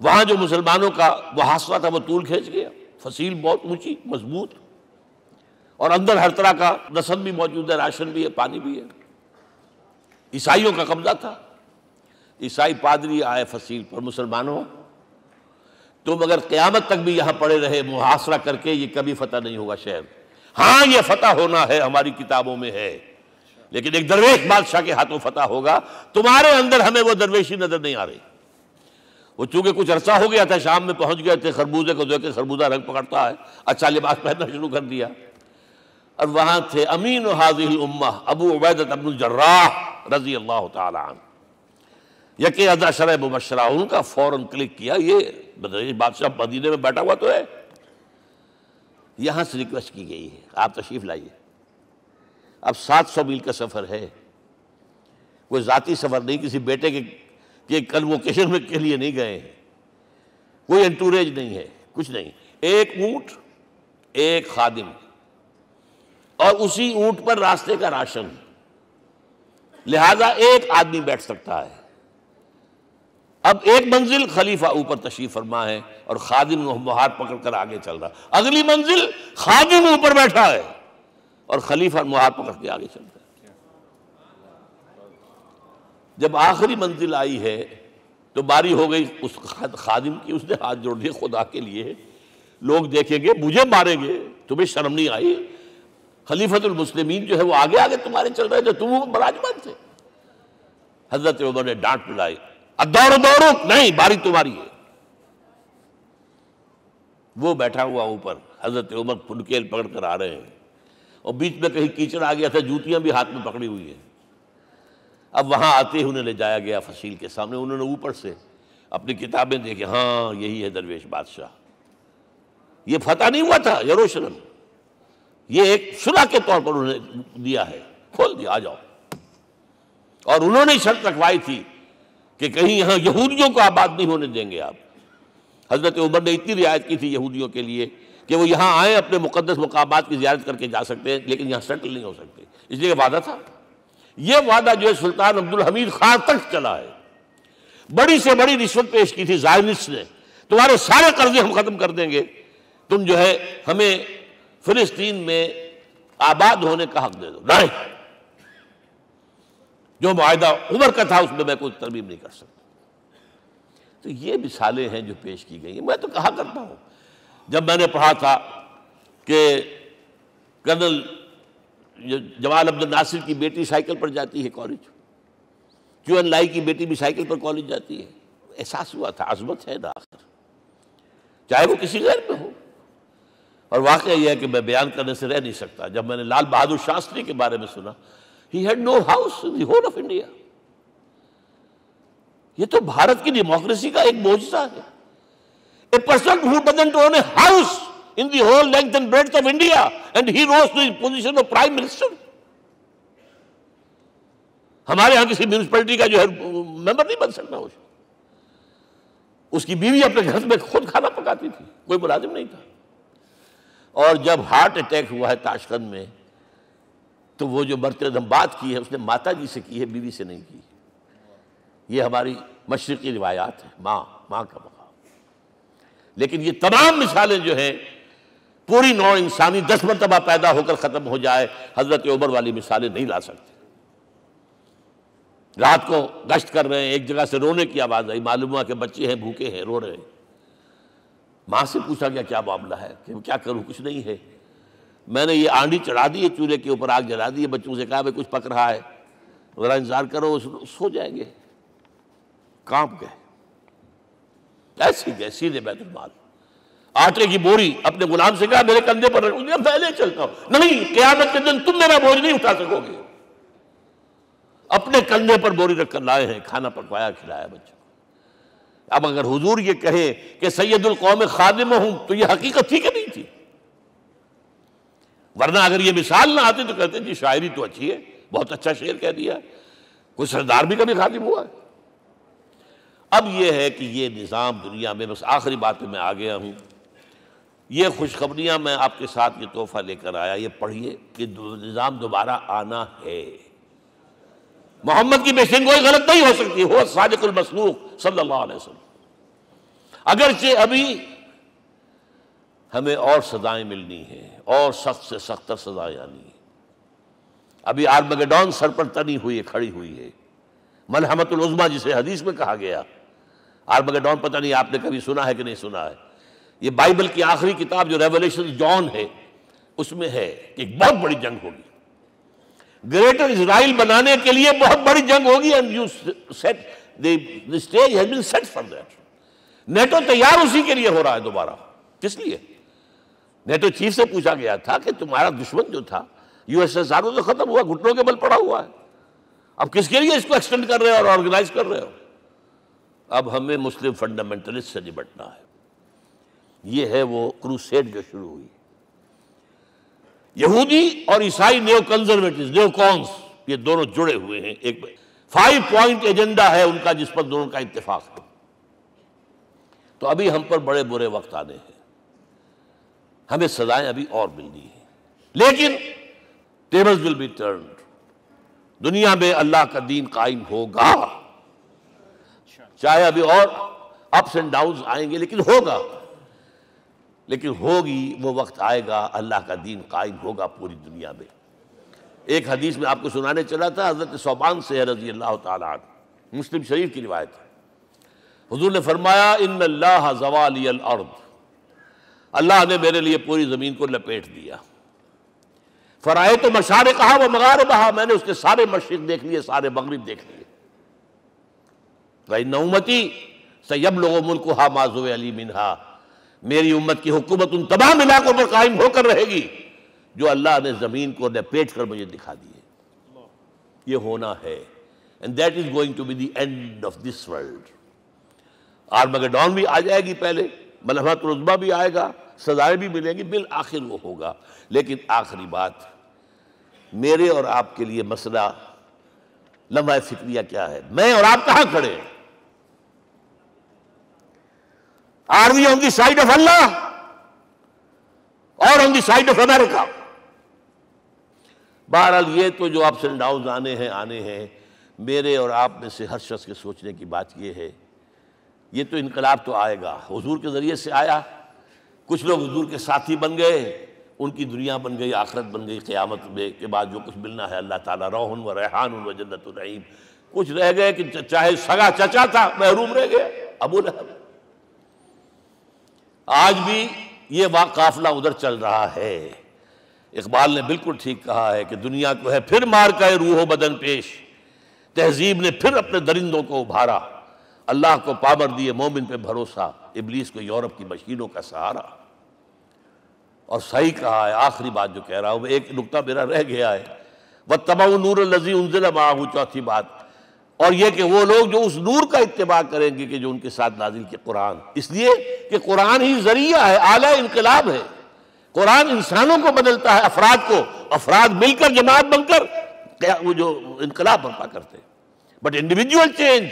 وہاں جو مسلمانوں کا محاصرہ تھا وہ طول کھینچ گیا، فصیل بہت اونچی مضبوط، اور اندر ہر طرح کا رسد بھی موجود ہے، راشن بھی ہے، پانی بھی ہے. عیسائیوں کا قبضہ تھا. عیسائی پادری آئے فصیل پر، مسلمانوں تم اگر قیامت تک بھی یہاں پڑے رہے محاصرہ کر کے، یہ کبھی فتح نہیں ہوگا شہر. ہاں یہ فتح ہونا ہے، ہماری کتابوں میں ہے، لیکن ایک درویش بادشاہ کے ہاتھوں فتح ہوگا. تمہارے اندر ہمیں وہ درویشی نظر نہیں آ رہی. وہ چونکہ کچھ عرصہ ہو گیا تھا، شام میں پہنچ گئے تھے، خربوزے کو دیکھ کے خربوزہ رنگ پکڑتا ہے، اچھا لباس پہننا شروع کر دیا. اور وہاں تھے امین هذه الامہ ابو عبیدہ بن الجراح رضی اللہ تعالی عنہ، یکے عشرہ مبشرہ. ان کا فوراً کلک کیا، یہ بادشاہ مدینے میں بیٹھا ہوا تو ہے. یہاں سے ریکویسٹ کی گئی ہے آپ تشریف لائیے. اب 700 میل کا سفر ہے، کوئی ذاتی سفر نہیں، کسی بیٹے کے کنووکیشن میں کے لیے نہیں گئے ہیں، کوئی انٹوریج نہیں ہے، کچھ نہیں. ایک اونٹ، ایک خادم، اور اسی اونٹ پر راستے کا راشن، لہذا ایک آدمی بیٹھ سکتا ہے. اب ایک منزل خلیفہ اوپر تشریف فرما ہے اور خادم ہاتھ پکڑ کر آگے چل رہا. اگلی منزل خادم اوپر بیٹھا ہے اور خلیفہ ہاتھ پکڑ کے آگے چل رہا ہے. جب آخری منزل آئی ہے تو باری ہو گئی اس خادم کی. اس نے ہاتھ جوڑ دیے، خدا کے لیے لوگ دیکھیں گے، مجھے ماریں گے، تمہیں شرم نہیں آئی؟ خلیفۃ المسلمین جو ہے وہ آگے آگے تمہارے چل رہے تھے، تم براجمان تھے. حضرت عمر نے ڈانٹ پلائی، دوڑو دوڑو، نہیں، باری تمہاری ہے. وہ بیٹھا ہوا اوپر، حضرت عمر پھنکیل پکڑ کر آ رہے ہیں، اور بیچ میں کہیں کیچڑ آ گیا تھا، جوتیاں بھی ہاتھ میں پکڑی ہوئی ہیں. اب وہاں آتے ہی انہیں لے جایا گیا فصیل کے سامنے. انہوں نے اوپر سے اپنی کتابیں دیکھیں، ہاں یہی ہے درویش بادشاہ. یہ فتح نہیں ہوا تھا یروشلم، یہ ایک صلح کے طور پر انہوں نے دیا ہے، کھول دیا، آ جاؤ. اور انہوں نے شرط رکھوائی تھی کہ کہیں یہاں یہودیوں کو آباد نہیں ہونے دیں گے آپ. حضرت عمر نے اتنی رعایت کی تھی یہودیوں کے لیے کہ وہ یہاں آئیں، اپنے مقدس مقامات کی زیارت کر کے جا سکتے ہیں، لیکن یہاں سیٹل نہیں ہو سکتے. اس لیے وعدہ تھا. یہ وعدہ جو ہے سلطان عبدالحمید خان تک چلا ہے. بڑی سے بڑی رشوت پیش کی تھی زائنسٹ نے، تمہارے سارے قرضے ہم ختم کر دیں گے، تم جو ہے ہمیں فلسطین میں آباد ہونے کا حق دے دو. نہیں، جو معاہدہ عمر کا تھا اس میں کوئی ترمیم نہیں کر سکتا. تو یہ مثالیں ہیں جو پیش کی گئی ہیں. میں تو کہا کرتا ہوں، جب میں نے پڑھا تھا کہ کرنل جمال عبد الناصر کی بیٹی سائیکل پر جاتی ہے کالج، کیو این لائی کی بیٹی بھی سائیکل پر کالج جاتی ہے، احساس ہوا تھا عظمت ہے نا آخر، چاہے وہ کسی غیر میں ہو. اور واقعہ یہ ہے کہ میں بیان کرنے سے رہ نہیں سکتا. جب میں نے لال بہادر شاستری کے بارے میں سنا، he had no house in the whole of India. یہ تو بھارت کی ڈیموکریسی کا ایک معجزہ ہے. A person who doesn't own a house in the whole length and breadth of India, and he rose to the position of Prime Minister. ہمارے ہاں کسی میونسپلٹی کا جو ہے ممبر نہیں بن سکتا، اس کی بیوی اپنے گھر میں خود کھانا پکاتی تھی، کوئی ملازم نہیں تھا۔ اور جب ہارٹ اٹیک ہوا ہے تاشقند میں، تو وہ جو مرتے دم بات کی ہے اس نے ماتا جی سے کی ہے، بیوی سے نہیں کی۔ یہ ہماری مشرقی روایات ہیں، ماں کا مقام۔ لیکن یہ تمام مثالیں جو ہیں، پوری نوع انسانی 10 مرتبہ پیدا ہو کر ختم ہو جائے، حضرت عمر والی مثالیں نہیں لا سکتے۔ رات کو گشت کر رہے ہیں، ایک جگہ سے رونے کی آواز آئی، معلوم ہوا کہ بچے ہیں، بھوکے ہیں، رو رہے ہیں۔ ماں سے پوچھا گیا کیا معاملہ ہے؟ کہ کیا کروں، کچھ نہیں ہے، میں نے یہ آنڈی چڑھا دی ہے، چولہے کے اوپر آگ جلا دی ہے، بچوں سے کہا کچھ پک رہا ہے، ذرا انتظار کرو، سو جائیں گے۔ کانپ گئے، ایسے گئے سیدھے بیت المال، آٹے کی بوری اپنے غلام سے کہا میرے کندھے پر رکھ، میں لے چلتا ہوں۔ نہیں، قیامت کے دن تم میرا بوجھ نہیں اٹھا سکو گے۔ اپنے کندھے پر بوری رکھ کر لائے ہیں، کھانا پکوایا، کھلایا بچوں کو۔ اب اگر حضور یہ کہے کہ سید القوم خادم ہوں، تو یہ حقیقت تھی کہ نہیں تھی؟ ورنہ اگر یہ مثال نہ آتی تو کہتے جی شاعری تو اچھی ہے، بہت اچھا شعر کہہ دیا، کوئی سردار بھی کبھی خادم ہوا ہے۔ اب یہ ہے کہ یہ نظام دنیا میں، بس آخری بات پہ میں آ گیا ہوں، یہ خوشخبریاں میں آپ کے ساتھ یہ تحفہ لے کر آیا، یہ پڑھیے کہ نظام دوبارہ آنا ہے۔ محمد کی پیشین کوئی غلط نہیں ہو سکتی، وہ صادق المصدوق صلی اللہ علیہ وسلم۔ اگرچہ ابھی ہمیں اور سزائیں ملنی ہیں، اور سخت سے سختر سزائیں آنی ہیں۔ ابھی آرمگیڈون سر پر تنی ہوئی ہے، کھڑی ہوئی ہے، ملحمۃ العظمیٰ جسے حدیث میں کہا گیا۔ آرمگیڈون پتہ نہیں آپ نے کبھی سنا ہے کہ نہیں سنا ہے؟ یہ بائبل کی آخری کتاب جو ریولیشن جان ہے، اس میں ہے کہ ایک بہت بڑی جنگ ہوگی، گریٹر اسرائیل بنانے کے لیے بہت بڑی جنگ ہوگی، and you set the stage has been set for that۔ NATO تیار اسی کے لیے ہو رہا ہے دوبارہ۔ کس لیے؟ نیٹو چیف سے پوچھا گیا تھا کہ تمہارا دشمن جو تھا USSR تو ختم ہوا، گھٹنوں کے بل پڑا ہوا ہے، اب کس کے لیے اس کو ایکسٹینڈ کر رہے ہو اور آرگنائز کر رہے ہو؟ اب ہمیں مسلم فنڈامنٹلسٹ سے نمٹنا ہے۔ یہ ہے وہ کروسیڈ جو شروع ہوئی۔ یہودی اور عیسائی نیو کنزرویٹوز، نیو کونس، یہ دونوں جڑے ہوئے ہیں، ایک 5 پوائنٹ ایجنڈا ہے ان کا جس پر دونوں کا اتفاق ہے۔ تو ابھی ہم پر بڑے برے وقت آنے ہیں، ہمیں سزائیں ابھی اور ملنی ہیں، لیکن ٹیبلز ول بی ٹرنڈ، دنیا میں اللہ کا دین قائم ہوگا، چاہے ابھی اور اپس اینڈ ڈاؤنز آئیں گے، لیکن ہوگا، لیکن ہوگی، وہ وقت آئے گا اللہ کا دین قائم ہوگا پوری دنیا میں۔ ایک حدیث میں آپ کو سنانے چلا تھا، حضرت ثوبان سے رضی اللہ تعالیٰ عنہ، مسلم شریف کی روایت ہے۔ حضور نے فرمایا ان اللہ زوالی الارض، اللہ نے میرے لیے پوری زمین کو لپیٹ دیا۔ فرائے تو مشارقہا و مغاربہا، میں نے اس کے سارے مشرق دیکھ لیے، سارے مغرب دیکھ لیے۔ وَإِنَّ أُمَّتِي سَيَبْلُغُ مُلْكُهَا مَا زُوِّئَ لِي مِنْهَا، میری امت کی حکومت ان تمام علاقوں پر قائم ہو کر رہے گی جو اللہ نے زمین کو لپیٹ کر مجھے دکھا دیے۔ یہ ہونا ہے، and that is going to be the end of this world۔ آرمگیڈون بھی آ جائے گی پہلے، ملحمۃ العظمیٰ بھی آئے گا، سزائیں بھی ملیں گی، بالآخر وہ ہوگا۔ لیکن آخری بات، میرے اور آپ کے لیے مسئلہ لمحہ فکریہ کیا ہے؟ میں اور آپ کہاں کھڑے ہیں؟ Are we on the side of Allah or on the side of America؟ بہرحال یہ تو جو اپس اینڈ ڈاؤنز آنے ہیں، میرے اور آپ میں سے ہر شخص کے سوچنے کی بات یہ ہے، یہ تو انقلاب تو آئے گا، حضور کے ذریعے سے آیا، کچھ لوگ حضور کے ساتھی بن گئے، ان کی دنیا بن گئی، آخرت بن گئی، قیامت میں کے بعد جو کچھ ملنا ہے اللہ تعالیٰ، روح و ریحان و جنت النعیم۔ کچھ رہ گئے کہ چاہے سگا چچا تھا محروم رہ گئے، ابو لہب۔ آج بھی یہ قافلہ ادھر چل رہا ہے۔ اقبال نے بالکل ٹھیک کہا ہے کہ دنیا کو ہے پھر مار کا روح و بدن پیش، تہذیب نے پھر اپنے درندوں کو ابھارا، اللہ کو پابر دیے مومن پہ بھروسہ، ابلیس کو یورپ کی مشینوں کا سہارا۔ اور صحیح کہا ہے، آخری بات جو کہہ رہا ہوں، ایک نکتہ میرا رہ گیا ہے، وَاتَّبَعُوا النُّورَ الَّذِي أُنزِلَ مَعَهُ، چوتھی بات، اور یہ کہ وہ لوگ جو اس نور کا اتباع کریں گے کہ جو ان کے ساتھ نازل کے قرآن، اس لیے کہ قرآن ہی ذریعہ ہے، آلہ انقلاب ہے۔ قرآن انسانوں کو بدلتا ہے، افراد کو، افراد مل کر جماعت بن کر وہ جو انقلاب برپا کرتے. بٹ انڈیویجول چینج،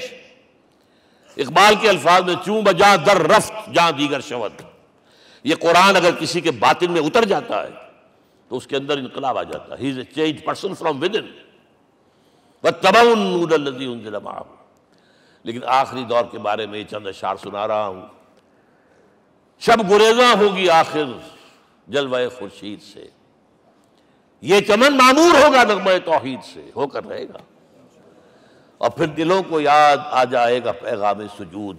اقبال کے الفاظ میں چوں بجا در رفت جہاں دیگر شود، یہ قرآن اگر کسی کے باطن میں اتر جاتا ہے تو اس کے اندر انقلاب آ جاتا ہے. He is a change person from within واتبعوا النور الذی انزل معہ. لیکن آخری دور کے بارے میں یہ چند اشعار سنا رہا ہوں. شب گریزاں ہوگی آخر جلوہ خورشید سے، یہ چمن معمور ہوگا نغمہ توحید سے، ہو کر رہے گا. اور پھر دلوں کو یاد آ جائے گا پیغام سجود،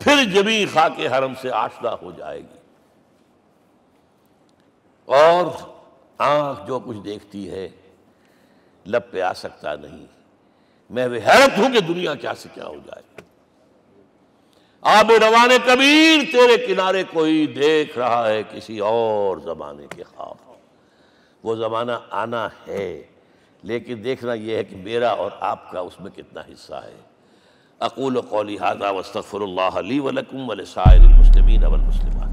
پھر جبیں خاک حرم سے آشنا ہو جائے گی. اور آنکھ جو کچھ دیکھتی ہے لب پہ آ سکتا نہیں. میں وہ حیرت ہوں کہ دنیا کیا سے کیا ہو جائے. آب روان کبیر تیرے کنارے کوئی دیکھ رہا ہے کسی اور زمانے کے خواب. وہ زمانہ آنا ہے، لیکن دیکھنا یہ ہے کہ میرا اور آپ کا اس میں کتنا حصہ ہے. اقول قولی ھذا واستغفر اللہ لی ولکم ولسائر المسلمین والمسلمات.